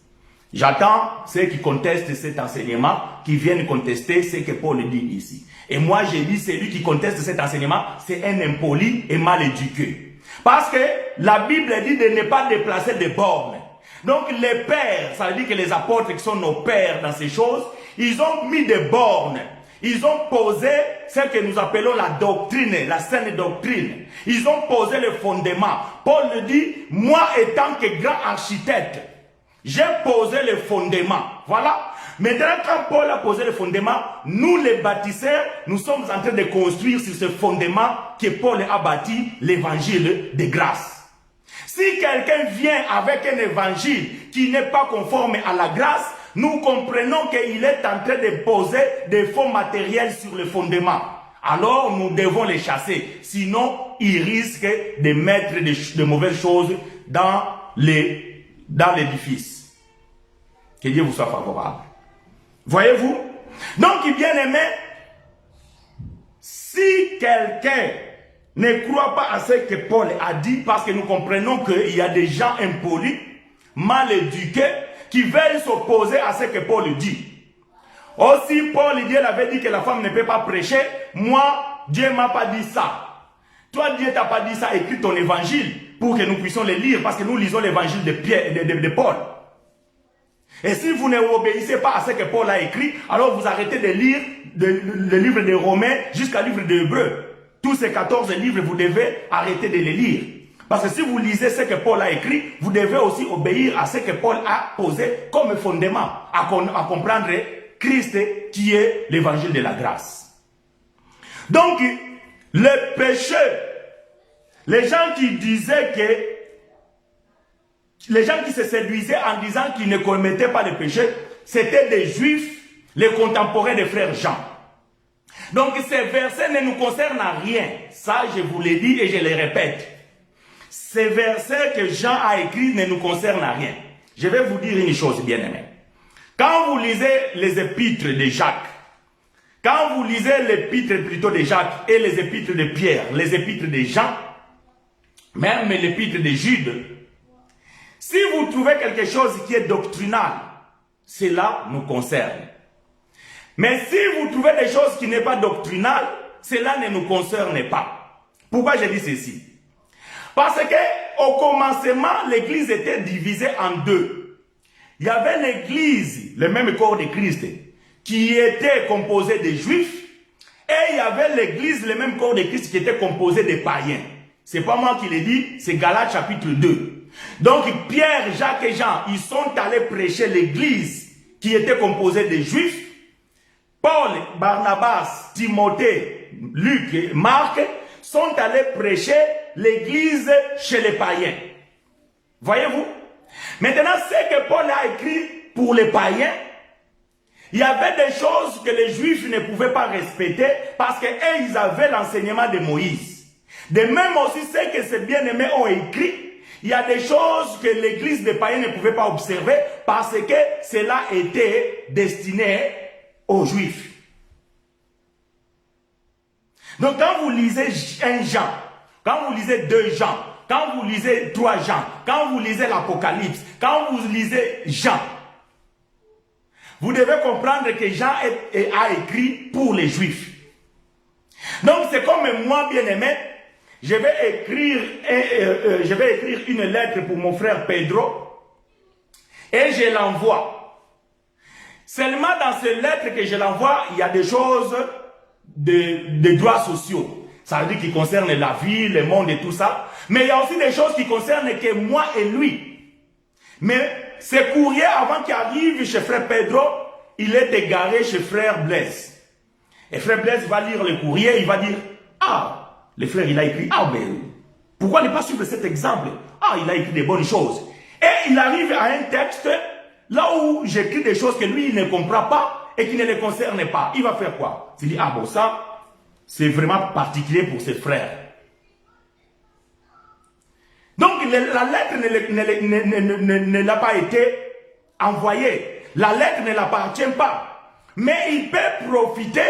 J'attends ceux qui contestent cet enseignement, qui viennent contester ce que Paul dit ici. Et moi, j'ai dit, celui qui conteste cet enseignement, c'est un impoli et mal éduqué. Parce que la Bible dit de ne pas déplacer des bornes. Donc les pères, ça veut dire que les apôtres qui sont nos pères dans ces choses, ils ont mis des bornes. Ils ont posé ce que nous appelons la doctrine, la saine doctrine. Ils ont posé le fondement. Paul le dit, moi étant que grand architecte, j'ai posé le fondement. Voilà. Maintenant, quand Paul a posé le fondement, nous les bâtisseurs, nous sommes en train de construire sur ce fondement que Paul a bâti, l'évangile de grâce. Si quelqu'un vient avec un évangile qui n'est pas conforme à la grâce, nous comprenons qu'il est en train de poser des faux matériels sur le fondement. Alors nous devons les chasser. Sinon, ils risquent de mettre de mauvaises choses dans l'édifice. Que Dieu vous soit favorable. Voyez-vous? Donc, bien aimé, si quelqu'un ne croit pas à ce que Paul a dit, parce que nous comprenons qu'il y a des gens impolis, mal éduqués, qui veulent s'opposer à ce que Paul dit. Aussi, Paul, Dieu avait dit que la femme ne peut pas prêcher. Moi, Dieu ne m'a pas dit ça. Toi, Dieu t'a pas dit ça. Écris ton évangile pour que nous puissions le lire, parce que nous lisons l'évangile de Paul. Et si vous n'obéissez pas à ce que Paul a écrit, alors vous arrêtez de lire le livre de Romains jusqu'au livre de Hébreux. Tous ces 14 livres, vous devez arrêter de les lire. Parce que si vous lisez ce que Paul a écrit, vous devez aussi obéir à ce que Paul a posé comme fondement, à comprendre Christ qui est l'évangile de la grâce. Donc, le péché, les gens qui disaient que, les gens qui se séduisaient en disant qu'ils ne commettaient pas de péché, c'était des juifs, les contemporains des frères Jean. Donc ces versets ne nous concernent à rien. Ça, je vous l'ai dit et je le répète. Ces versets que Jean a écrits ne nous concernent à rien. Je vais vous dire une chose, bien-aimés. Quand vous lisez les épîtres de Jacques, quand vous lisez l'épître plutôt de Jacques et les épîtres de Pierre, les épîtres de Jean, même l'épître de Jude, si vous trouvez quelque chose qui est doctrinal, cela nous concerne. Mais si vous trouvez des choses qui n'est pas doctrinales, cela ne nous concerne pas. Pourquoi je dis ceci? Parce que au commencement, l'église était divisée en deux. Il y avait l'église, le même corps de Christ, qui était composé de juifs, et il y avait l'église, le même corps de Christ, qui était composé de païens. C'est pas moi qui l'ai dit, c'est Galates chapitre 2. Donc Pierre, Jacques et Jean, ils sont allés prêcher l'église qui était composée de juifs. Paul, Barnabas, Timothée, Luc et Marc sont allés prêcher l'église chez les païens. Voyez-vous? Maintenant, ce que Paul a écrit pour les païens, il y avait des choses que les juifs ne pouvaient pas respecter parce qu'ils avaient l'enseignement de Moïse. De même aussi, ce que ces bien-aimés ont écrit, il y a des choses que l'église des païens ne pouvait pas observer parce que cela était destiné aux juifs. Donc quand vous lisez 1 Jean, quand vous lisez 2 Jean, quand vous lisez 3 Jean, quand vous lisez l'Apocalypse, quand vous lisez Jean, vous devez comprendre que Jean a écrit pour les juifs. Donc c'est comme moi, bien-aimé, je vais écrire une lettre pour mon frère Pedro et je l'envoie. Seulement dans ces lettres que je l'envoie, il y a des choses de droits sociaux. Ça veut dire qui concernent la vie, le monde et tout ça. Mais il y a aussi des choses qui concernent que moi et lui. Mais ce courrier, avant qu'il arrive chez frère Pedro, il est égaré chez frère Blaise. Et frère Blaise va lire le courrier, il va dire, ah, le frère il a écrit, ah mais pourquoi ne pas suivre cet exemple? Ah, il a écrit des bonnes choses. Et il arrive à un texte, là où j'écris des choses que lui il ne comprend pas et qui ne le concernent pas. Il va faire quoi? Il dit, ah bon, ça, c'est vraiment particulier pour ses frères. Donc la lettre ne l'a pas été envoyée. La lettre ne l'appartient pas. Mais il peut profiter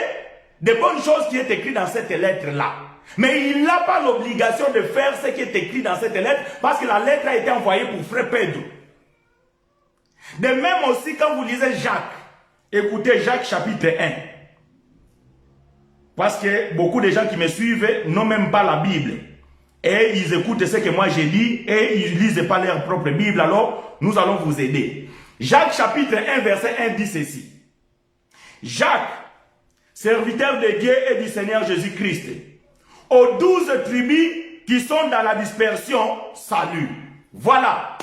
des bonnes choses qui est écrites dans cette lettre-là. Mais il n'a pas l'obligation de faire ce qui est écrit dans cette lettre parce que la lettre a été envoyée pour frère Pedro. De même aussi quand vous lisez Jacques, écoutez Jacques chapitre 1. Parce que beaucoup de gens qui me suivent n'ont même pas la Bible. Et ils écoutent ce que moi j'ai dit et ils ne lisent pas leur propre Bible. Alors, nous allons vous aider. Jacques chapitre 1 verset 1 dit ceci. Jacques, serviteur de Dieu et du Seigneur Jésus-Christ, aux 12 tribus qui sont dans la dispersion, salut. Voilà.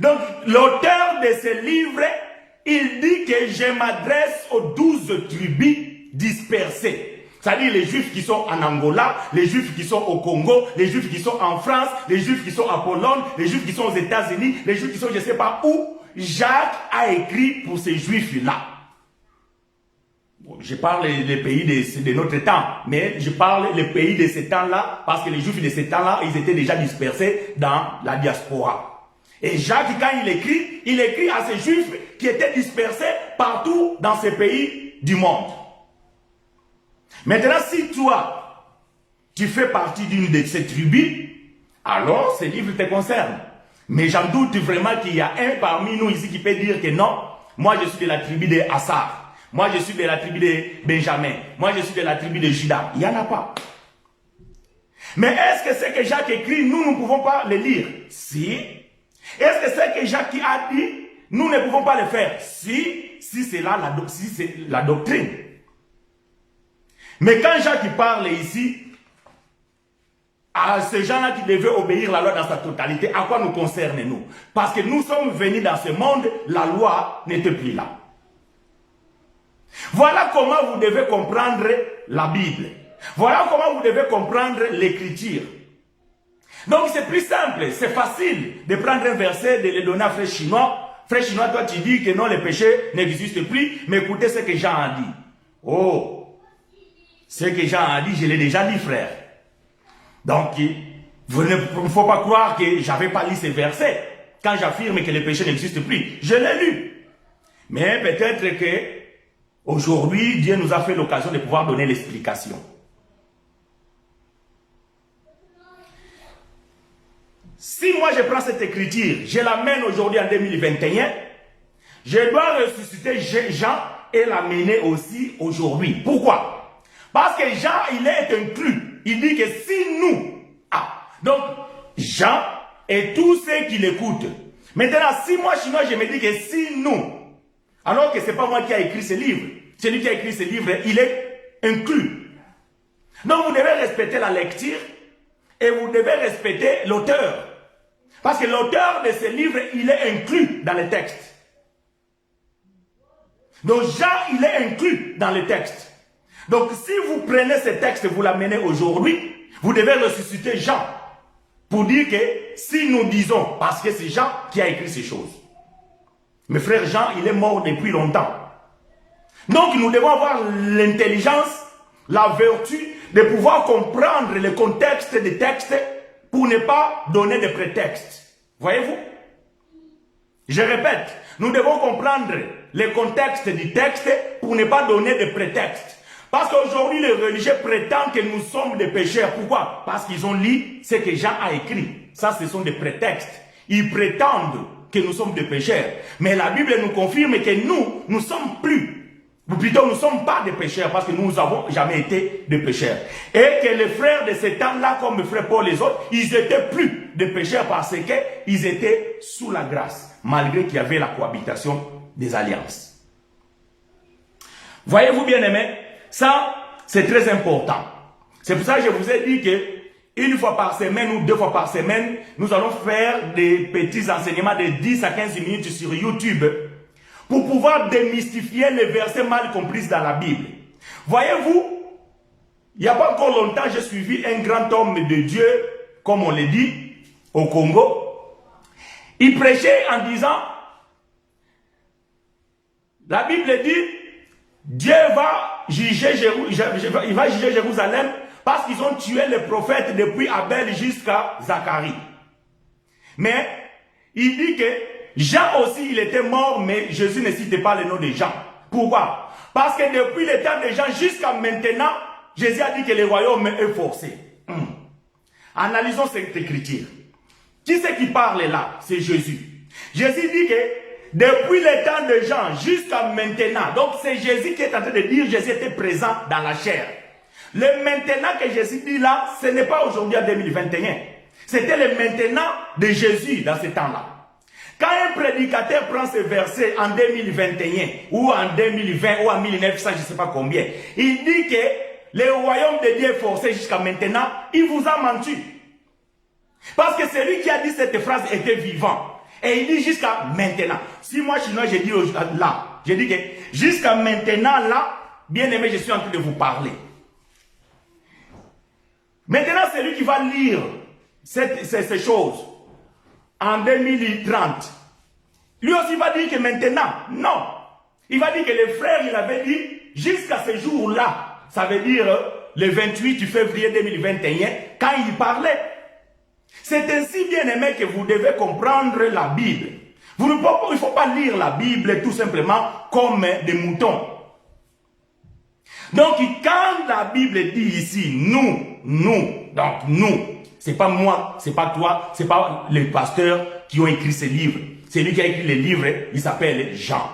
Donc, l'auteur de ce livre, il dit que je m'adresse aux 12 tribus dispersées. C'est-à-dire les juifs qui sont en Angola, les juifs qui sont au Congo, les juifs qui sont en France, les juifs qui sont en Pologne, les juifs qui sont aux États-Unis, les juifs qui sont je ne sais pas où. Jacques a écrit pour ces juifs-là. Bon, je parle des pays de notre temps, mais je parle des pays de ce temps-là, parce que les juifs de ce temps-là, ils étaient déjà dispersés dans la diaspora. Et Jacques, quand il écrit à ces juifs qui étaient dispersés partout dans ces pays du monde. Maintenant, si toi, tu fais partie d'une de ces tribus, alors ce livre te concerne. Mais j'en doute vraiment qu'il y a un parmi nous ici qui peut dire que non, moi je suis de la tribu de Assar, moi je suis de la tribu de Benjamin, moi je suis de la tribu de Judas. Il n'y en a pas. Mais est-ce que ce que Jacques écrit, nous ne pouvons pas le lire? Si. Est-ce que ce que Jacques a dit, nous ne pouvons pas le faire? Si c'est là la doctrine. Mais quand Jacques parle ici, à ces gens-là qui devaient obéir la loi dans sa totalité, à quoi nous concerne-nous? Parce que nous sommes venus dans ce monde, la loi n'était plus là. Voilà comment vous devez comprendre la Bible. Voilà comment vous devez comprendre l'écriture. Donc c'est plus simple, c'est facile de prendre un verset, de le donner à frère chinois. Frère chinois, toi tu dis que non, les péchés n'existent plus, mais écoutez ce que Jean a dit. Oh, ce que Jean a dit, je l'ai déjà dit, frère. Donc, il ne faut pas croire que je n'avais pas lu ces versets quand j'affirme que les péchés n'existent plus. Je l'ai lu. Mais peut-être que aujourd'hui, Dieu nous a fait l'occasion de pouvoir donner l'explication. Si moi je prends cette écriture, je l'amène aujourd'hui en 2021, je dois ressusciter Jean et l'amener aussi aujourd'hui. Pourquoi? Parce que Jean, il est inclus. Il dit que si nous... donc, Jean et tous ceux qui l'écoutent. Maintenant, si moi, chinois, je me dis que si nous... Alors que ce n'est pas moi qui ai écrit ce livre. Celui qui a écrit ce livre, il est inclus. Donc, vous devez respecter la lecture et vous devez respecter l'auteur. Parce que l'auteur de ce livre, il est inclus dans le texte. Donc Jean, il est inclus dans le texte. Donc si vous prenez ce texte et vous l'amenez aujourd'hui, vous devez ressusciter Jean. Pour dire que si nous disons, parce que c'est Jean qui a écrit ces choses. Mais frère Jean, il est mort depuis longtemps. Donc nous devons avoir l'intelligence, la vertu de pouvoir comprendre le contexte des textes pour ne pas donner de prétextes. Voyez-vous? Je répète, nous devons comprendre le contexte du texte pour ne pas donner de prétextes. Parce qu'aujourd'hui, les religieux prétendent que nous sommes des pécheurs. Pourquoi? Parce qu'ils ont lu ce que Jean a écrit. Ça, ce sont des prétextes. Ils prétendent que nous sommes des pécheurs. Mais la Bible nous confirme que nous ne sommes plus. Ou plutôt, nous ne sommes pas des pécheurs parce que nous n'avons jamais été des pécheurs. Et que les frères de ce temps-là, comme les frères Paul et les autres, ils n'étaient plus des pécheurs parce qu'ils étaient sous la grâce, malgré qu'il y avait la cohabitation des alliances. Voyez-vous bien aimés, ça c'est très important. C'est pour ça que je vous ai dit que une fois par semaine ou 2 fois par semaine, nous allons faire des petits enseignements de 10 à 15 minutes sur YouTube pour pouvoir démystifier les versets mal compris dans la Bible. Voyez-vous, il n'y a pas encore longtemps, j'ai suivi un grand homme de Dieu, comme on le dit, au Congo. Il prêchait en disant, la Bible dit, Dieu va juger Jérusalem parce qu'ils ont tué les prophètes depuis Abel jusqu'à Zacharie. Mais il dit que Jean aussi, il était mort, mais Jésus ne citait pas le nom de Jean. Pourquoi? Parce que depuis le temps de Jean jusqu'à maintenant, Jésus a dit que le royaume est forcé. Analysons cette écriture. Qui c'est qui parle là? C'est Jésus. Jésus dit que depuis le temps de Jean jusqu'à maintenant, donc c'est Jésus qui est en train de dire Jésus était présent dans la chair. Le maintenant que Jésus dit là, ce n'est pas aujourd'hui en 2021. C'était le maintenant de Jésus dans ce temps-là. Quand un prédicateur prend ce verset en 2021 ou en 2020 ou en 1900, je ne sais pas combien, il dit que le royaume de Dieu est forcé jusqu'à maintenant, il vous a menti. Parce que celui qui a dit cette phrase était vivant. Et il dit jusqu'à maintenant. Si moi, chinois, j'ai dit là, j'ai dit que jusqu'à maintenant, là, bien aimé, je suis en train de vous parler. Maintenant, celui qui va lire ces choses en 2030, lui aussi va dire que maintenant, non. Il va dire que les frères, il avait dit jusqu'à ce jour-là. Ça veut dire le 28 février 2021, quand il parlait. C'est ainsi, bien aimé, que vous devez comprendre la Bible. Il ne faut pas lire la Bible tout simplement comme des moutons. Donc, quand la Bible dit ici, donc nous, c'est pas moi, c'est pas toi, c'est pas les pasteurs qui ont écrit ce livre. Celui qui a écrit le livre, il s'appelle Jean.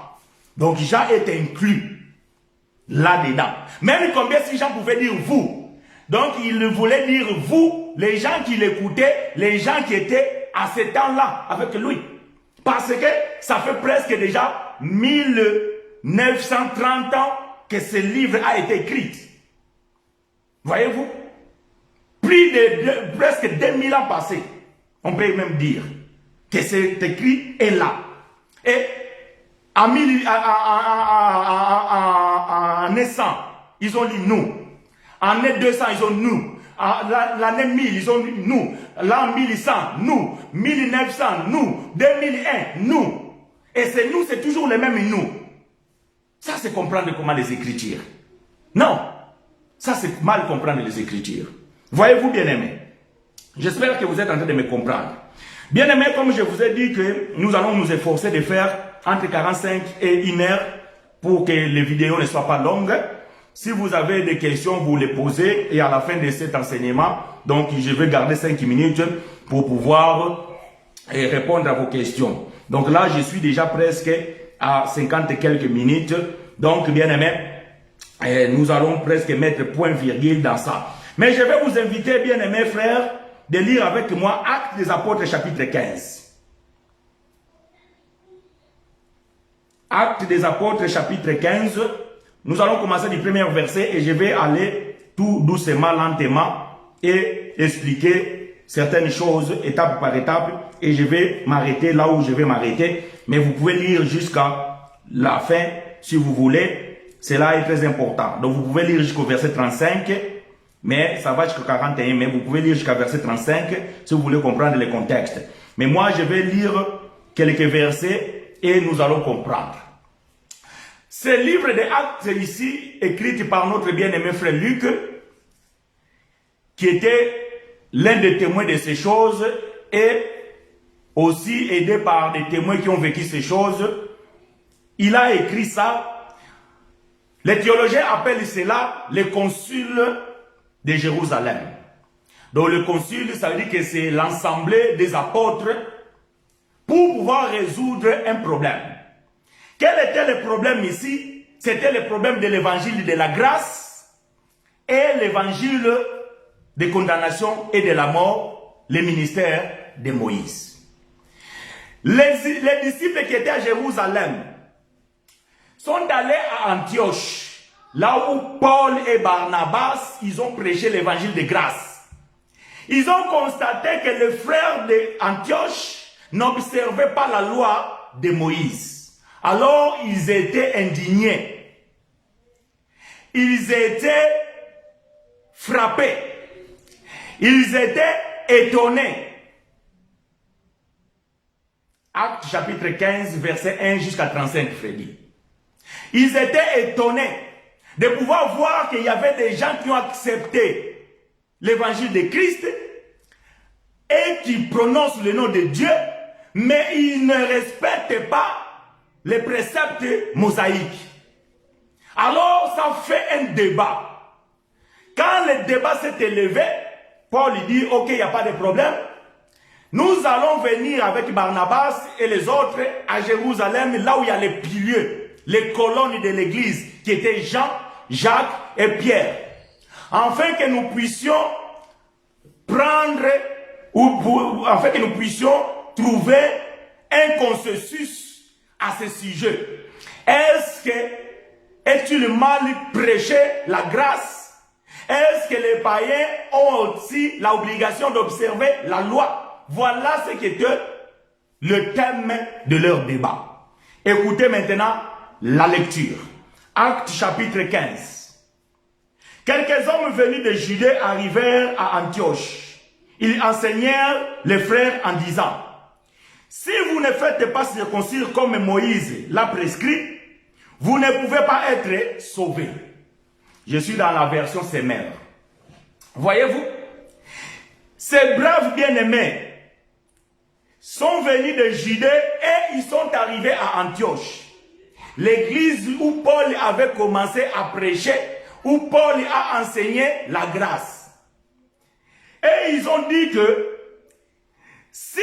Donc, Jean est inclus là-dedans. Même combien si Jean pouvait dire vous. Donc, il voulait dire vous, les gens qui l'écoutaient, les gens qui étaient à ce temps-là avec lui. Parce que ça fait presque déjà 1930 ans que ce livre a été écrit. Voyez-vous? plus de presque 2000 ans passés. On peut même dire que c'est écrit est là. Et en 100, ils ont dit nous. En 200, ils ont nous. L'année 1000, ils ont dit nous. L'an 1100, nous. 1900, nous. 2001, nous. Et c'est nous, c'est toujours les mêmes nous. Ça, c'est comprendre comment les Écritures. Non. Ça, c'est mal comprendre les Écritures. Voyez-vous, bien-aimés? J'espère que vous êtes en train de me comprendre. Bien-aimés, comme je vous ai dit que nous allons nous efforcer de faire entre 45 et 1 heure pour que les vidéos ne soient pas longues. Si vous avez des questions, vous les posez et à la fin de cet enseignement, donc je vais garder 5 minutes pour pouvoir répondre à vos questions. Donc là, je suis déjà presque à 50 et quelques minutes. Donc, bien-aimés, nous allons presque mettre point-virgule dans ça. Mais je vais vous inviter, bien-aimés frères, de lire avec moi Actes des Apôtres chapitre 15. Actes des Apôtres chapitre 15. Nous allons commencer du premier verset et je vais aller tout doucement, lentement et expliquer certaines choses étape par étape et je vais m'arrêter là où je vais m'arrêter. Mais vous pouvez lire jusqu'à la fin si vous voulez. Cela est très important. Donc vous pouvez lire jusqu'au verset 35. Mais ça va jusqu'au 41, mais vous pouvez lire jusqu'à verset 35 si vous voulez comprendre le contexte. Mais moi, je vais lire quelques versets et nous allons comprendre. Ce livre des Actes ici, écrit par notre bien-aimé frère Luc, qui était l'un des témoins de ces choses et aussi aidé par des témoins qui ont vécu ces choses, il a écrit ça. Les théologiens appellent cela le concile de Jérusalem. Donc le concile, ça veut dire que c'est l'ensemble des apôtres pour pouvoir résoudre un problème. Quel était le problème ici? C'était le problème de l'évangile de la grâce et l'évangile de condamnation et de la mort, le ministère de Moïse. Les disciples qui étaient à Jérusalem sont allés à Antioche, là où Paul et Barnabas, ils ont prêché l'évangile de grâce. Ils ont constaté que les frères d'Antioche n'observaient pas la loi de Moïse. Alors, ils étaient indignés. Ils étaient frappés. Ils étaient étonnés. Actes chapitre 15, verset 1 jusqu'à 35, Freddy. Ils étaient étonnés de pouvoir voir qu'il y avait des gens qui ont accepté l'évangile de Christ et qui prononcent le nom de Dieu, mais ils ne respectent pas les préceptes mosaïques. Alors, ça fait un débat. Quand le débat s'est élevé, Paul dit, ok, il n'y a pas de problème. Nous allons venir avec Barnabas et les autres à Jérusalem, là où il y a les piliers, les colonnes de l'église, qui étaient Jean, Jacques et Pierre. Afin que nous puissions prendre, afin que nous puissions trouver un consensus à ce sujet. Est-il mal prêché la grâce? Est-ce que les païens ont aussi l'obligation d'observer la loi? Voilà ce qui était le thème de leur débat. Écoutez maintenant la lecture. Actes chapitre 15. Quelques hommes venus de Judée arrivèrent à Antioche. Ils enseignèrent les frères en disant: si vous ne faites pas circoncire comme Moïse l'a prescrit, vous ne pouvez pas être sauvés. Je suis dans la version Semeur. Voyez-vous, ces braves bien-aimés sont venus de Judée et ils sont arrivés à Antioche. L'église où Paul avait commencé à prêcher, où Paul a enseigné la grâce. Et ils ont dit que si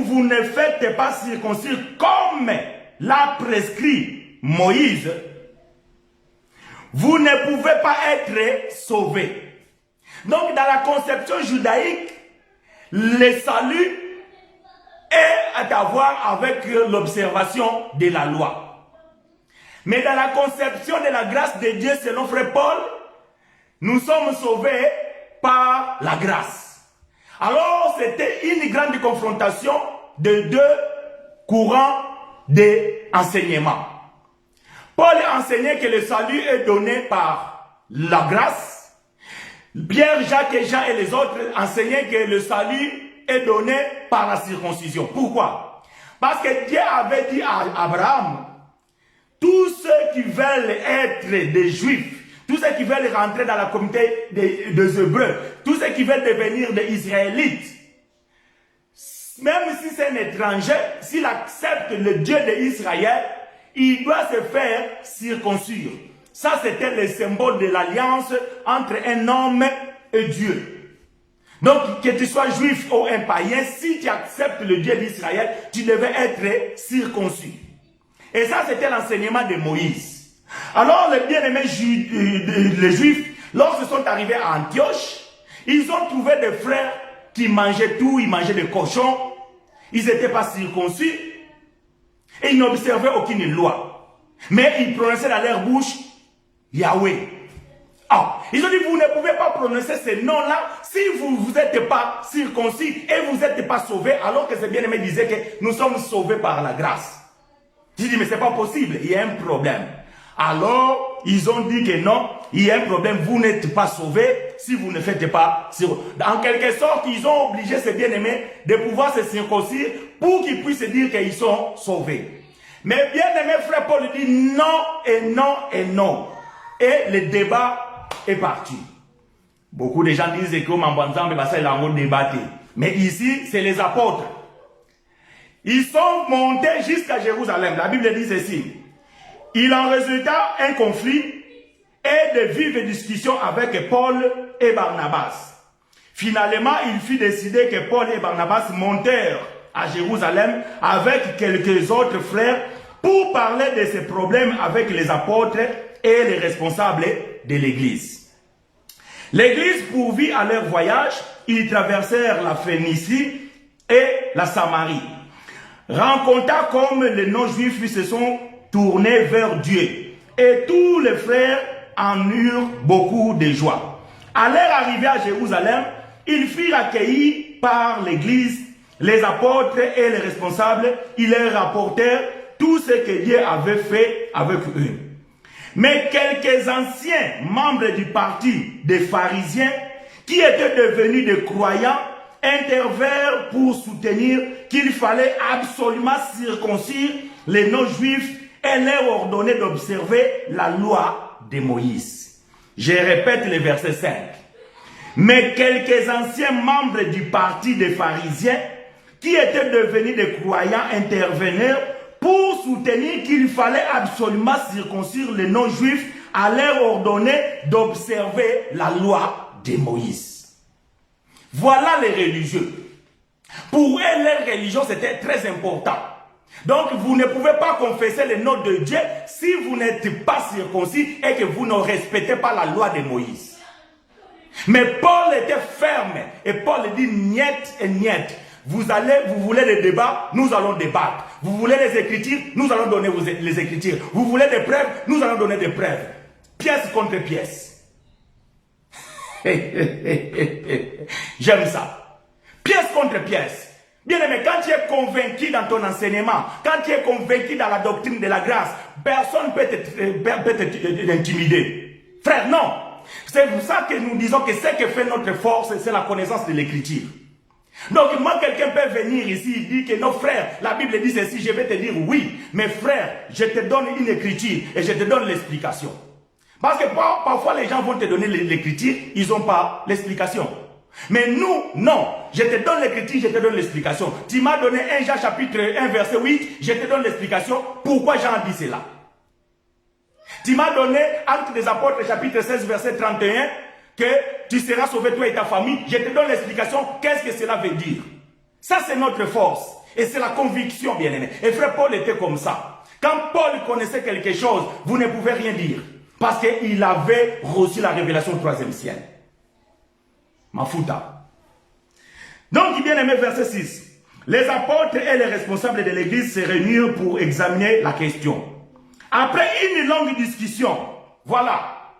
vous ne faites pas circoncire comme l'a prescrit Moïse, vous ne pouvez pas être sauvés. Donc dans la conception judaïque, le salut est à voir avec l'observation de la loi. Mais dans la conception de la grâce de Dieu selon frère Paul, nous sommes sauvés par la grâce. Alors, c'était une grande confrontation de deux courants d'enseignement. Paul enseignait que le salut est donné par la grâce. Pierre, Jacques et Jean et les autres enseignaient que le salut est donné par la circoncision. Pourquoi? Parce que Dieu avait dit à Abraham, tous ceux qui veulent être des Juifs, tous ceux qui veulent rentrer dans la communauté des Hébreux, tous ceux qui veulent devenir des Israélites, même si c'est un étranger, s'il accepte le Dieu d'Israël, il doit se faire circoncire. Ça, c'était le symbole de l'alliance entre un homme et Dieu. Donc, que tu sois juif ou un païen, si tu acceptes le Dieu d'Israël, tu devais être circoncis. Et ça, c'était l'enseignement de Moïse. Alors, les bien-aimés les juifs, lorsqu'ils sont arrivés à Antioche, ils ont trouvé des frères qui mangeaient tout, ils mangeaient des cochons, ils n'étaient pas circoncis, et ils n'observaient aucune loi. Mais ils prononçaient dans leur bouche Yahweh. Ah, ils ont dit, vous ne pouvez pas prononcer ces noms-là si vous n'êtes pas circoncis et vous n'êtes pas sauvés, alors que ces bien-aimés disaient que nous sommes sauvés par la grâce. J'ai dit, mais ce n'est pas possible, il y a un problème. Alors, ils ont dit que non, il y a un problème, vous n'êtes pas sauvés si vous ne faites pas. En quelque sorte, ils ont obligé ces bien-aimés de pouvoir se circoncire pour qu'ils puissent dire qu'ils sont sauvés. Mais bien-aimé frère Paul dit non et non et non. Et le débat est parti. Beaucoup de gens disent que Mambanzambe va faire l'amour débatté. Mais ici, c'est les apôtres. Ils sont montés jusqu'à Jérusalem. La Bible dit ceci. Il en résulta un conflit et de vives discussions avec Paul et Barnabas. Finalement, il fut décidé que Paul et Barnabas montèrent à Jérusalem avec quelques autres frères pour parler de ces problèmes avec les apôtres et les responsables de l'église. L'église pourvit à leur voyage, ils traversèrent la Phénicie et la Samarie. Rencontrant comme les non-juifs se sont tournés vers Dieu, et tous les frères en eurent beaucoup de joie. À leur arrivée à Jérusalem, ils furent accueillis par l'église, les apôtres et les responsables. Ils leur rapportèrent tout ce que Dieu avait fait avec eux. Mais quelques anciens membres du parti des pharisiens, qui étaient devenus des croyants, intervinrent pour soutenir qu'il fallait absolument circoncire les non-juifs et leur ordonner d'observer la loi de Moïse. Je répète le verset 5. Mais quelques anciens membres du parti des pharisiens, qui étaient devenus des croyants, intervinrent pour soutenir qu'il fallait absolument circoncire les non-juifs, à leur ordonner d'observer la loi de Moïse. Voilà les religieux. Pour eux, leur religion, c'était très important. Donc, vous ne pouvez pas confesser le nom de Dieu si vous n'êtes pas circoncis et que vous ne respectez pas la loi de Moïse. Mais Paul était ferme et Paul dit niet et niet. Vous voulez des débats, nous allons débattre. Vous voulez les écritures, nous allons donner les écritures. Vous voulez des preuves, nous allons donner des preuves. Pièce contre pièce. J'aime ça. Pièce contre pièce. Bien aimé, quand tu es convaincu dans ton enseignement, quand tu es convaincu dans la doctrine de la grâce, personne ne peut t'intimider. Frère, non. C'est pour ça que nous disons que ce qui fait notre force, c'est la connaissance de l'écriture. Donc, moi, quelqu'un peut venir ici et dire que non, frère, la Bible dit ceci, je vais te dire oui. Mais frère, je te donne une écriture et je te donne l'explication. Parce que parfois, les gens vont te donner l'écriture, ils n'ont pas l'explication. Mais nous, non. Je te donne l'écriture, je te donne l'explication. Tu m'as donné 1 Jean chapitre 1 verset 8, je te donne l'explication. Pourquoi Jean dit cela? Tu m'as donné Actes des Apôtres chapitre 16 verset 31, que tu seras sauvé toi et ta famille. Je te donne l'explication, qu'est-ce que cela veut dire. Ça c'est notre force. Et c'est la conviction, bien-aimé. Et frère Paul était comme ça. Quand Paul connaissait quelque chose, vous ne pouvez rien dire. Parce qu'il avait reçu la révélation du 3e ciel. Mafuta. Donc, bien aimé, verset 6. Les apôtres et les responsables de l'église se réunirent pour examiner la question. Après une longue discussion, voilà,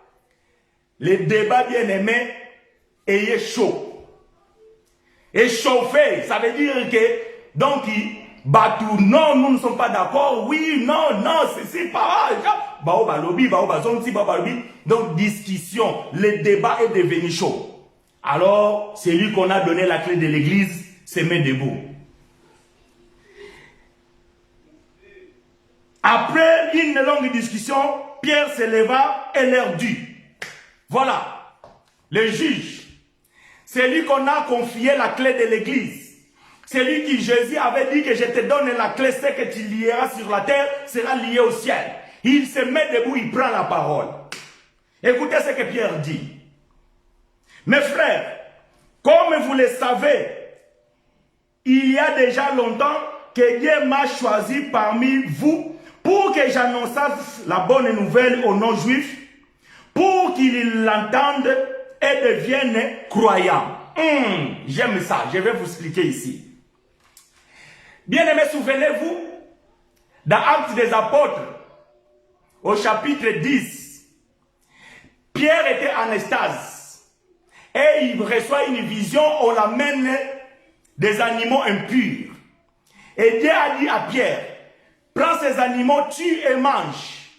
le débat bien aimé ayez chaud. Échauffer, ça veut dire que, donc, Batou, non, nous ne sommes pas d'accord, oui, non, non, c'est pas, donc, discussion, le débat est devenu chaud. Alors, c'est lui qu'on a donné la clé de l'église, se met debout. Après une longue discussion, Pierre se leva et leur dit, voilà, le juge, c'est lui qu'on a confié la clé de l'église. C'est lui qui, Jésus avait dit que je te donne la clé, ce que tu lieras sur la terre sera lié au ciel. Il se met debout, il prend la parole. Écoutez ce que Pierre dit. Mes frères, comme vous le savez, il y a déjà longtemps que Dieu m'a choisi parmi vous pour que j'annonçasse la bonne nouvelle aux non-juifs, pour qu'ils l'entendent et deviennent croyants. J'aime ça, je vais vous expliquer ici. Bien-aimés, souvenez-vous, dans Actes des Apôtres, au chapitre 10, Pierre était en extase et il reçoit une vision, on l'amène des animaux impurs. Et Dieu a dit à Pierre, prends ces animaux, tue et mange.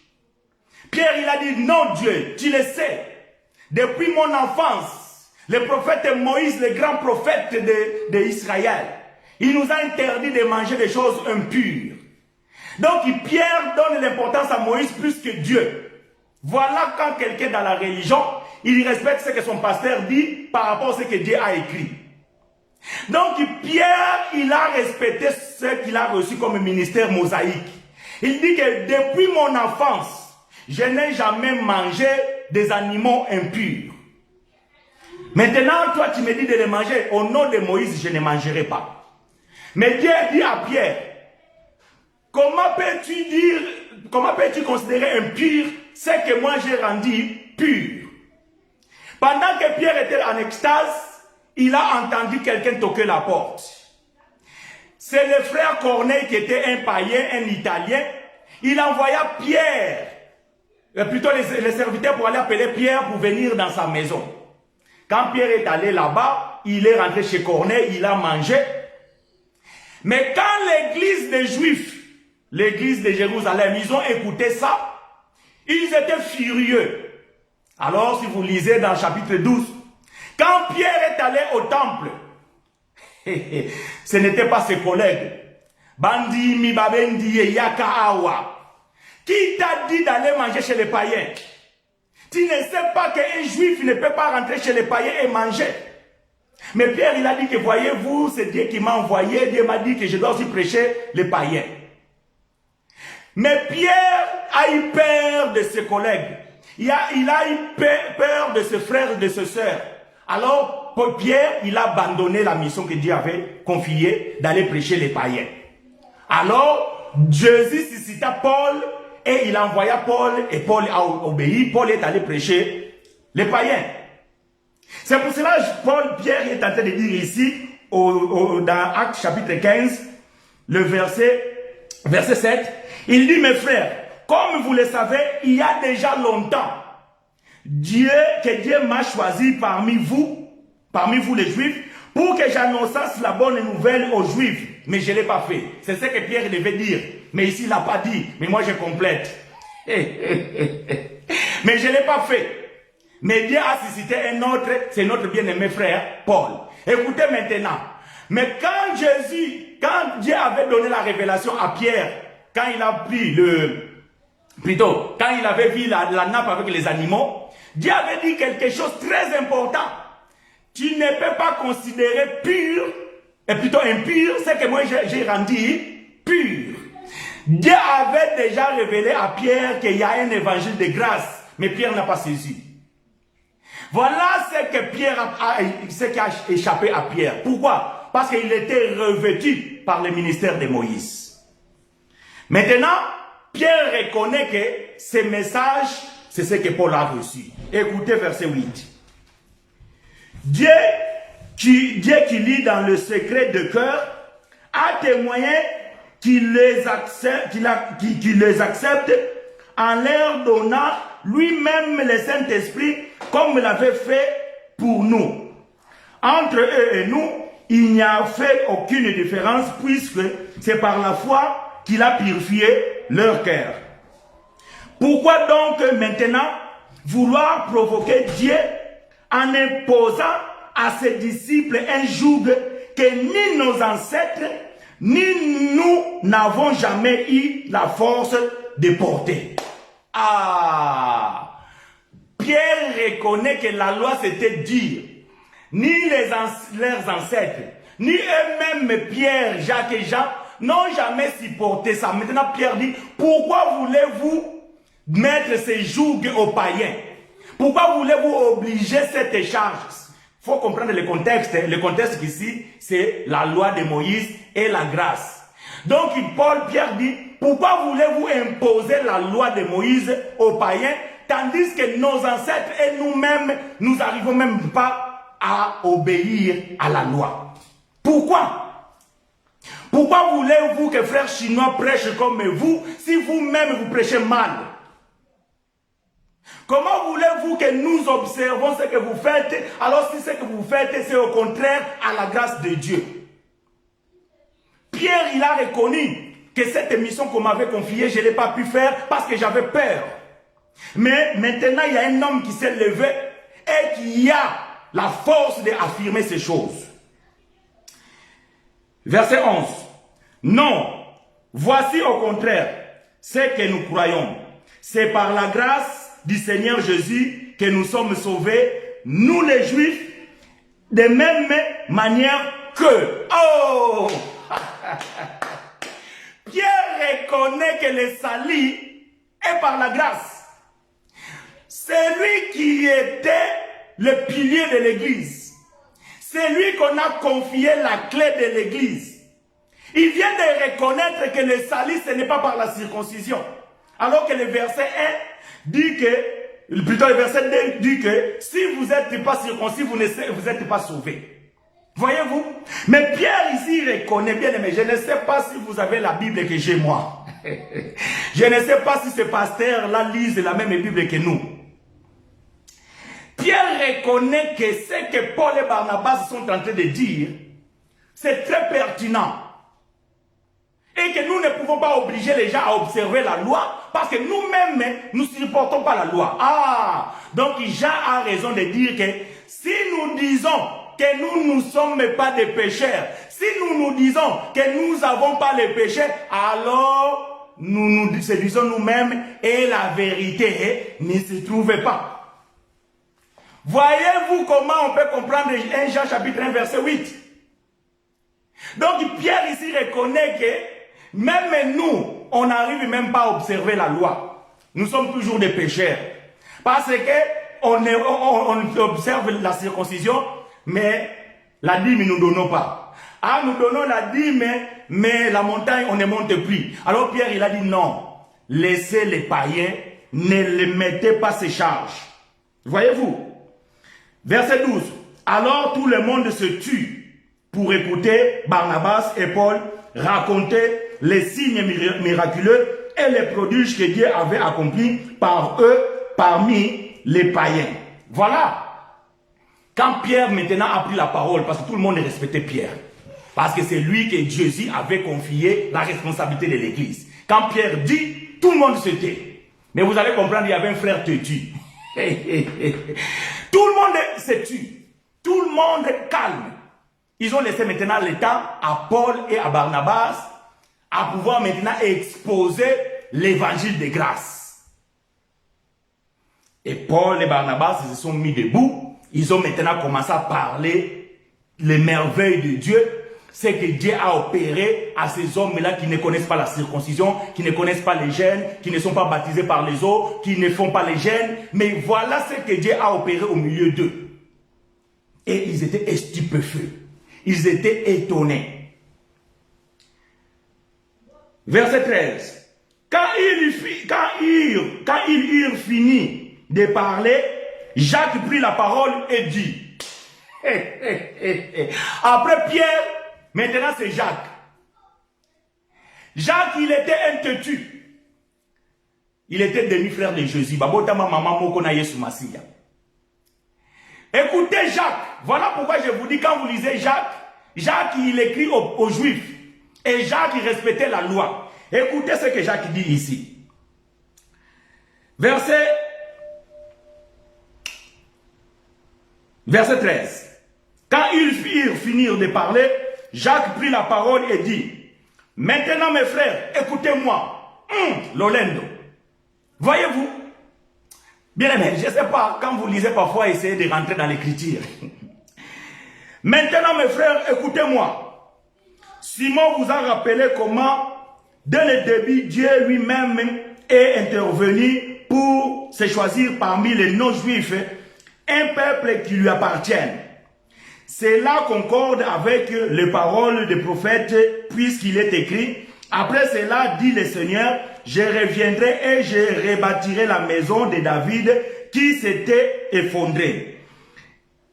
Pierre, il a dit, non Dieu, tu le sais, depuis mon enfance, le prophète Moïse, le grand prophète d'Israël, il nous a interdit de manger des choses impures. Donc Pierre donne l'importance à Moïse plus que Dieu. Voilà quand quelqu'un dans la religion, il respecte ce que son pasteur dit par rapport à ce que Dieu a écrit. Donc Pierre, il a respecté ce qu'il a reçu comme ministère mosaïque. Il dit que depuis mon enfance, je n'ai jamais mangé des animaux impurs. Maintenant, toi, tu me dis de les manger. Au nom de Moïse, je ne mangerai pas. Mais Dieu dit à Pierre, comment peux-tu considérer impur ce que moi j'ai rendu pur? Pendant que Pierre était en extase, il a entendu quelqu'un toquer la porte. C'est le frère Corneille qui était un païen, un Italien. Il envoya Pierre, plutôt les serviteurs pour aller appeler Pierre pour venir dans sa maison. Quand Pierre est allé là-bas, il est rentré chez Corneille, il a mangé. Mais quand l'église des Juifs, l'église de Jérusalem, ils ont écouté ça, ils étaient furieux. Alors, si vous lisez dans le chapitre 12, quand Pierre est allé au temple, ce n'était pas ses collègues. Bandi mi babendi yaka awa. Qui t'a dit d'aller manger chez les païens? Tu ne sais pas qu'un juif ne peut pas rentrer chez les païens et manger. Mais Pierre, il a dit que voyez-vous, c'est Dieu qui m'a envoyé. Dieu m'a dit que je dois aussi prêcher les païens. Mais Pierre a eu peur de ses collègues. Il a eu peur de ses frères et de ses sœurs. Alors, pour Pierre, il a abandonné la mission que Dieu avait confiée d'aller prêcher les païens. Alors, Jésus suscita Paul et il envoya Paul et Paul a obéi. Paul est allé prêcher les païens. C'est pour cela que Pierre est en train de dire ici, dans Actes chapitre 15, le verset 7, il dit, mes frères, comme vous le savez, il y a déjà longtemps, que Dieu m'a choisi parmi vous les Juifs, pour que j'annonçasse la bonne nouvelle aux Juifs. Mais je ne l'ai pas fait. C'est ce que Pierre devait dire. Mais ici, il n'a pas dit. Mais moi, je complète. Mais je ne l'ai pas fait. Mais Dieu a suscité un autre, c'est notre bien-aimé frère, Paul. Écoutez maintenant. Mais quand Dieu avait donné la révélation à Pierre, quand il a pris quand il avait vu la nappe avec les animaux, Dieu avait dit quelque chose de très important. Tu ne peux pas considérer pur, et plutôt impur, ce que moi j'ai rendu pur. Dieu avait déjà révélé à Pierre qu'il y a un évangile de grâce, mais Pierre n'a pas saisi. Voilà ce qui a échappé à Pierre. Pourquoi? Parce qu'il était revêtu par le ministère de Moïse. Maintenant, Pierre reconnaît que ce message, c'est ce que Paul a reçu. Écoutez verset 8. Dieu qui lit dans le secret de cœur a témoigné qu'il les accepte en leur donnant lui-même le Saint-Esprit comme l'avait fait pour nous. Entre eux et nous, il n'y a fait aucune différence puisque c'est par la foi qu'il a purifié leur cœur. Pourquoi donc maintenant vouloir provoquer Dieu en imposant à ses disciples un joug que ni nos ancêtres, ni nous n'avons jamais eu la force de porter? Ah! Pierre reconnaît que la loi c'était dire, ni leurs ancêtres, ni eux-mêmes, Pierre, Jacques et Jean, n'ont jamais supporté ça. Maintenant, Pierre dit, pourquoi voulez-vous mettre ces jougs aux païens? Pourquoi voulez-vous obliger cette charge? Il faut comprendre le contexte. Le contexte ici, c'est la loi de Moïse et la grâce. Donc, Pierre dit, pourquoi voulez-vous imposer la loi de Moïse aux païens, tandis que nos ancêtres et nous-mêmes, nous n'arrivons même pas à obéir à la loi? Pourquoi? Pourquoi voulez-vous que frères chinois prêchent comme vous, si vous-même vous prêchez mal? Comment voulez-vous que nous observons ce que vous faites, alors si ce que vous faites, c'est au contraire à la grâce de Dieu? Pierre, il a reconnu que cette mission qu'on m'avait confiée, je ne l'ai pas pu faire parce que j'avais peur. Mais maintenant, il y a un homme qui s'est levé et qui a la force d'affirmer ces choses. Verset 11. Non, voici au contraire ce que nous croyons. C'est par la grâce du Seigneur Jésus que nous sommes sauvés, nous les Juifs, de même manière que... Oh! Pierre reconnaît que le salut est par la grâce. C'est lui qui était le pilier de l'église. C'est lui qu'on a confié la clé de l'église. Il vient de reconnaître que le salut, ce n'est pas par la circoncision. Alors que le verset 1 dit que, plutôt le verset 2 dit que si vous n'êtes pas circoncis, vous n'êtes pas sauvés. Voyez-vous? Mais Pierre ici reconnaît bien, mais je ne sais pas si vous avez la Bible que j'ai moi. Je ne sais pas si ce pasteur-là lise la même Bible que nous. Pierre reconnaît que ce que Paul et Barnabas sont en train de dire, c'est très pertinent. Et que nous ne pouvons pas obliger les gens à observer la loi parce que nous-mêmes, nous ne supportons pas la loi. Ah! Donc Jean a raison de dire que si nous disons que nous ne sommes pas des pécheurs, si nous disons que nous n'avons pas les péchés, alors nous nous séduisons nous-mêmes et la vérité ne se trouve pas. Voyez-vous comment on peut comprendre 1 Jean chapitre 1 verset 8? Donc Pierre ici reconnaît que même nous, on n'arrive même pas à observer la loi. Nous sommes toujours des pécheurs. Parce que on observe la circoncision, mais la dîme nous ne donnons pas. Ah, nous donnons la dîme, mais la montagne, on ne monte plus. Alors Pierre, il a dit non. Laissez les païens, ne les mettez pas ces charges. Voyez-vous? Verset 12. Alors tout le monde se tue pour écouter Barnabas et Paul raconter les signes miraculeux et les prodiges que Dieu avait accomplis par eux parmi les païens. Voilà. Quand Pierre maintenant a pris la parole, parce que tout le monde respectait Pierre, parce que c'est lui que Jésus avait confié la responsabilité de l'église. Quand Pierre dit, tout le monde se tait. Mais vous allez comprendre, il y avait un frère têtu. Tout le monde se tue. Tout le monde calme. Ils ont laissé maintenant le temps à Paul et à Barnabas à pouvoir maintenant exposer l'évangile de grâce. Et Paul et Barnabas ils se sont mis debout. Ils ont maintenant commencé à parler les merveilles de Dieu. C'est que Dieu a opéré à ces hommes-là qui ne connaissent pas la circoncision, qui ne connaissent pas les gènes, qui ne sont pas baptisés par les eaux, qui ne font pas les gènes. Mais voilà ce que Dieu a opéré au milieu d'eux. Et ils étaient stupéfaits. Ils étaient étonnés. Verset 13. Quand ils eurent fini de parler, Jacques prit la parole et dit. Après Pierre, maintenant c'est Jacques. Jacques, il était un têtu. Il était demi-frère de Jésus. Écoutez Jacques. Voilà pourquoi je vous dis, quand vous lisez Jacques, Jacques, il écrit aux Juifs. Et Jacques, il respectait la loi. Écoutez ce que Jacques dit ici. Verset 13. Quand ils firent finir de parler, Jacques prit la parole et dit, maintenant mes frères, écoutez-moi. Lolendo. Voyez-vous? Bien aimé, je ne sais pas, quand vous lisez parfois, essayez de rentrer dans l'écriture. Maintenant mes frères, écoutez-moi. Simon vous a rappelé comment, dès le début, Dieu lui-même est intervenu pour se choisir parmi les non-juifs un peuple qui lui appartienne. Cela concorde avec les paroles des prophètes, puisqu'il est écrit, après cela, dit le Seigneur, je reviendrai et je rebâtirai la maison de David qui s'était effondrée.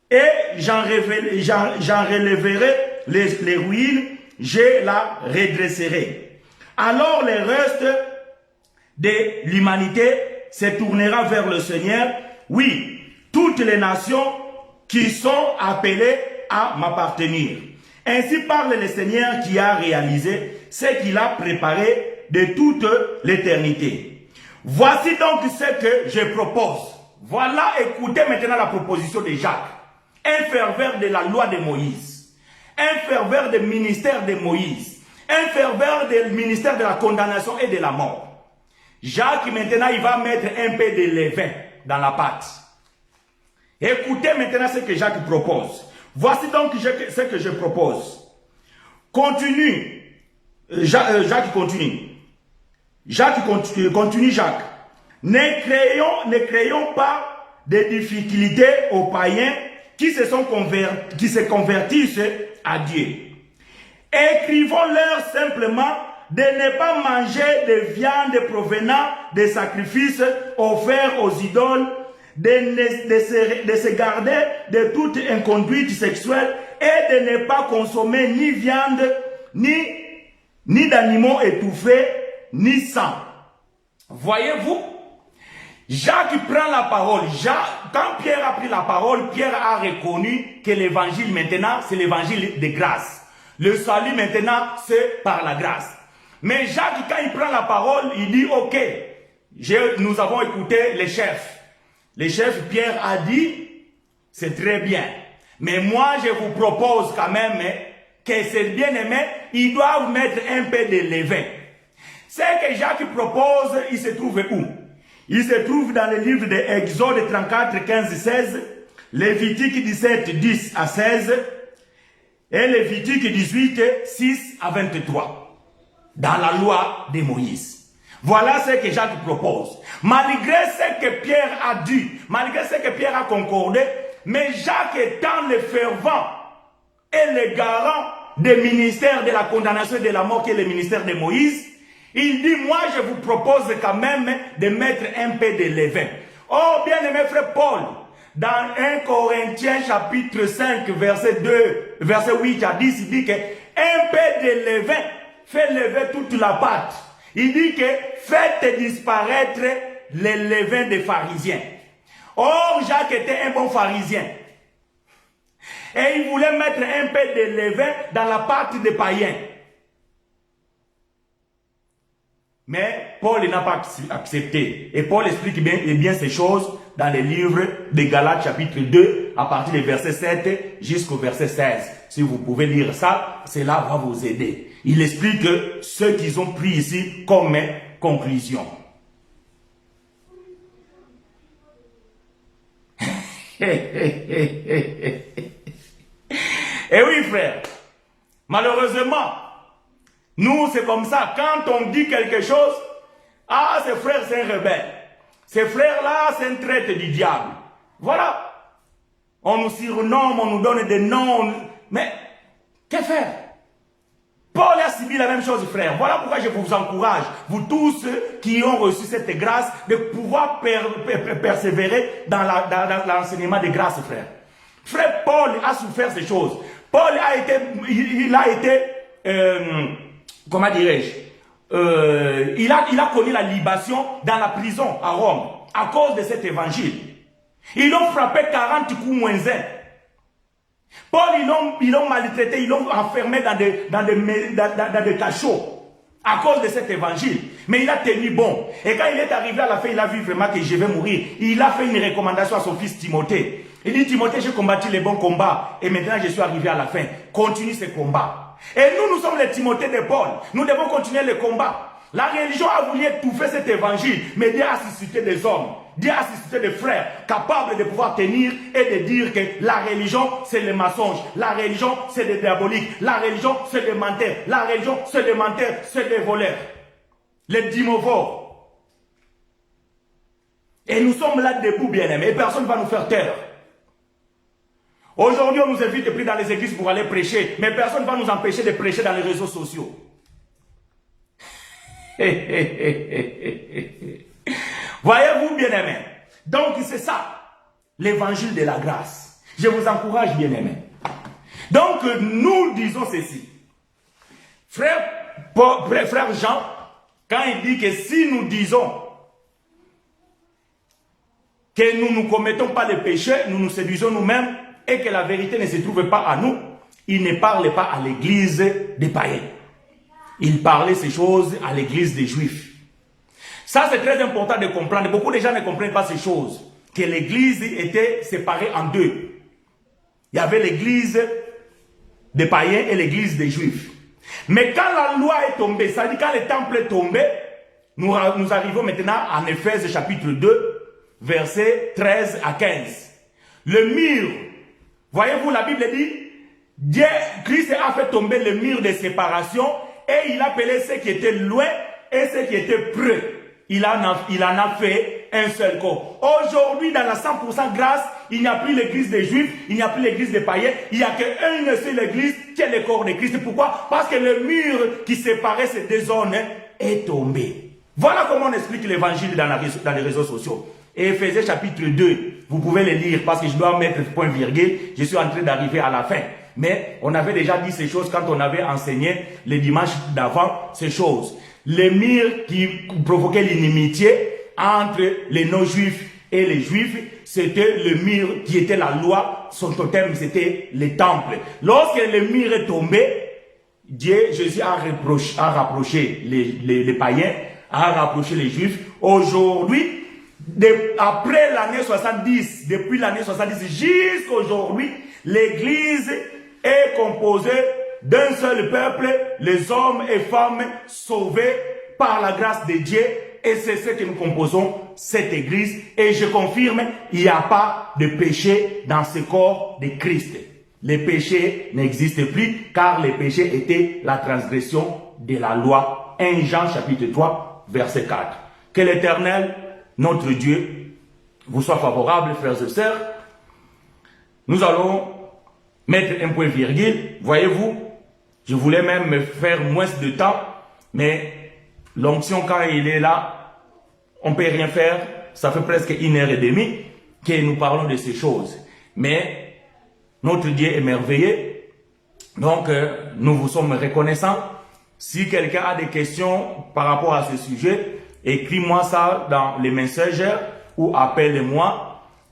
Et j'en relèverai les ruines, je la redresserai. Alors le reste de l'humanité se tournera vers le Seigneur. Oui, toutes les nations qui sont appelées à m'appartenir. Ainsi parle le Seigneur qui a réalisé ce qu'il a préparé de toute l'éternité. Voici donc ce que je propose. Voilà, écoutez maintenant la proposition de Jacques. Un ferveur de la loi de Moïse. Un ferveur du ministère de Moïse. Un ferveur du ministère de la condamnation et de la mort. Jacques, maintenant, il va mettre un peu de levain dans la pâte. Écoutez maintenant ce que Jacques propose. Voici donc ce que je propose. Continue. Jacques continue. Jacques continue. Jacques. Ne créons pas de difficultés aux païens qui se convertissent à Dieu. Écrivons-leur simplement de ne pas manger de viande provenant des sacrifices offerts aux idoles, de se garder de toute inconduite sexuelle et de ne pas consommer ni viande, ni d'animaux étouffés, ni sang. Voyez-vous, Jacques prend la parole. Quand Pierre a pris la parole, Pierre a reconnu que l'évangile maintenant, c'est l'évangile de grâce. Le salut maintenant, c'est par la grâce. Mais Jacques, quand il prend la parole, il dit, ok, nous avons écouté les chefs. Les chefs, Pierre a dit, c'est très bien. Mais moi, je vous propose quand même que ces bien-aimés, ils doivent mettre un peu de levain. Ce que Jacques propose, il se trouve où? Il se trouve dans le livre de Exode 34, 15, 16, Lévitique 17, 10 à 16, et Lévitique 18, 6 à 23, dans la loi de Moïse. Voilà ce que Jacques propose. Malgré ce que Pierre a dit, malgré ce que Pierre a concordé, mais Jacques étant le fervent et le garant du ministère de la condamnation et de la mort qui est le ministère de Moïse, il dit, moi je vous propose quand même de mettre un peu de levain. Oh bien aimé frère Paul, dans 1 Corinthiens chapitre 5 verset 8 à 10, il dit que un peu de levain fait lever toute la pâte. Il dit que faites disparaître les levains des pharisiens. Or, Jacques était un bon pharisien. Et il voulait mettre un peu de levain dans la pâte des païens. Mais Paul n'a pas accepté. Et Paul explique bien ces choses dans le livre de Galates chapitre 2, à partir du verset 7 jusqu'au verset 16. Si vous pouvez lire ça, cela va vous aider. Il explique ce qu'ils ont pris ici comme conclusion. Et oui frère, malheureusement, nous c'est comme ça, quand on dit quelque chose, ah ce frère c'est un rebelle, ce frère là c'est un traître du diable. Voilà, on nous surnomme, on nous donne des noms, mais que faire? Paul a subi la même chose, frère. Voilà pourquoi je vous encourage, vous tous qui ont reçu cette grâce, de pouvoir persévérer dans l'enseignement de grâce, frère. Frère Paul a souffert ces choses. Paul a été, comment dirais-je, il a connu la libation dans la prison à Rome, à cause de cet évangile. Ils l'ont frappé 40 coups moins 1. Paul, ils l'ont maltraité, ils l'ont enfermé dans des cachots à cause de cet évangile. Mais il a tenu bon. Et quand il est arrivé à la fin, il a vu vraiment que je vais mourir. Il a fait une recommandation à son fils Timothée. Il dit, Timothée, j'ai combattu les bons combats et maintenant je suis arrivé à la fin. Continue ce combat. Et nous sommes les Timothées de Paul. Nous devons continuer le combat. La religion a voulu étouffer cet évangile, mais Dieu a suscité des hommes, Dieu a suscité des frères capables de pouvoir tenir et de dire que la religion c'est le mensonge, la religion c'est le diabolique, la religion c'est le menteur, la religion c'est le menteur, c'est les voleurs, les dimovores. Et nous sommes là debout, bien-aimés, et personne ne va nous faire taire. Aujourd'hui, on nous invite plus dans les églises pour aller prêcher, mais personne ne va nous empêcher de prêcher dans les réseaux sociaux. Voyez-vous, bien-aimés? Donc, c'est ça, l'évangile de la grâce. Je vous encourage, bien-aimés. Donc, nous disons ceci. Frère Jean, quand il dit que si nous disons que nous ne commettons pas le péché, nous nous séduisons nous-mêmes et que la vérité ne se trouve pas à nous, il ne parle pas à l'église des païens. Il parlait ces choses à l'église des Juifs. Ça, c'est très important de comprendre. Beaucoup de gens ne comprennent pas ces choses. Que l'église était séparée en deux. Il y avait l'église des païens et l'église des Juifs. Mais quand la loi est tombée, ça dit quand le temple est tombé, nous arrivons maintenant en Éphèse chapitre 2, versets 13 à 15. Le mur, voyez-vous, la Bible dit, Christ a fait tomber le mur de séparation et il appelait ceux qui étaient loin et ceux qui étaient près. Il en a fait un seul corps. Aujourd'hui, dans la 100% grâce, il n'y a plus l'église des Juifs, il n'y a plus l'église des païens, il n'y a qu'une seule église qui est le corps de Christ. Pourquoi? Parce que le mur qui séparait ces deux zones est tombé. Voilà comment on explique l'évangile dans les réseaux sociaux. Et Éphésiens chapitre 2, vous pouvez le lire parce que je dois mettre point virgule, je suis en train d'arriver à la fin. Mais on avait déjà dit ces choses quand on avait enseigné les dimanches d'avant ces choses. Les murs qui provoquaient l'inimitié entre les non-juifs et les juifs, c'était le mur qui était la loi, son totem c'était le temple. Lorsque le mur est tombé, Jésus a rapproché les païens, a rapproché les juifs. Aujourd'hui, après l'année 70, depuis l'année 70 jusqu'à aujourd'hui, l'église est composée d'un seul peuple, les hommes et femmes sauvés par la grâce de Dieu. Et c'est ce que nous composons, cette église. Et je confirme, il n'y a pas de péché dans ce corps de Christ. Les péchés n'existent plus, car les péchés étaient la transgression de la loi. 1 Jean chapitre 3, verset 4. Que l'Éternel, notre Dieu, vous soit favorable, frères et sœurs. Nous allons mettre un point virgule. Voyez-vous, je voulais même me faire moins de temps, mais l'onction, quand il est là, on ne peut rien faire. Ça fait presque 1h30 que nous parlons de ces choses. Mais notre Dieu est merveilleux. Donc, nous vous sommes reconnaissants. Si quelqu'un a des questions par rapport à ce sujet, écris-moi ça dans les messengers ou appelle-moi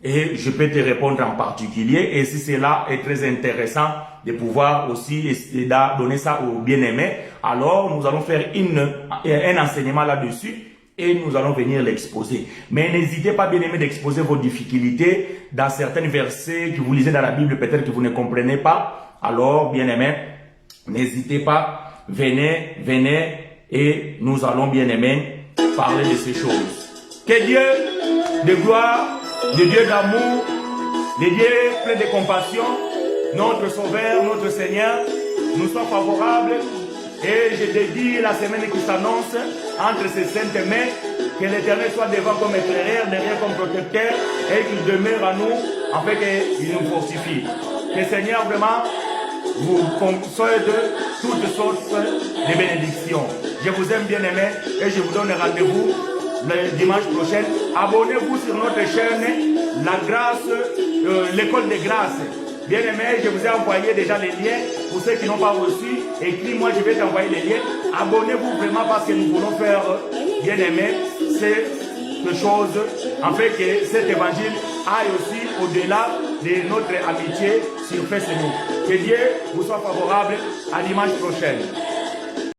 et je peux te répondre en particulier. Et si cela est très intéressant de pouvoir aussi donner ça aux bien-aimés, alors nous allons faire un enseignement là-dessus et nous allons venir l'exposer. Mais n'hésitez pas, bien-aimés, d'exposer vos difficultés dans certains versets que vous lisez dans la Bible, peut-être que vous ne comprenez pas. Alors, bien-aimés, n'hésitez pas, venez et nous allons, bien-aimés, parler de ces choses. Que Dieu de gloire, de Dieu d'amour, de Dieu plein de compassion, notre Sauveur, notre Seigneur, nous sommes favorables. Et je dédie la semaine qui s'annonce entre ces saintes mains, que l'Éternel soit devant comme éclaireur, derrière comme protecteur, et qu'il demeure à nous, afin qu'il nous fortifie. Que le Seigneur vraiment vous concède toutes sortes de bénédictions. Je vous aime, bien aimés, et je vous donne rendez-vous le dimanche prochain. Abonnez-vous sur notre chaîne, la grâce, l'école de grâce. Bien aimé, je vous ai envoyé déjà les liens. Pour ceux qui n'ont pas reçu, écris-moi, je vais t'envoyer les liens. Abonnez-vous vraiment parce que nous voulons faire, bien aimé, cette chose, en fait que cet évangile aille aussi au-delà de notre amitié sur Facebook. Que Dieu vous soit favorable. À dimanche prochain.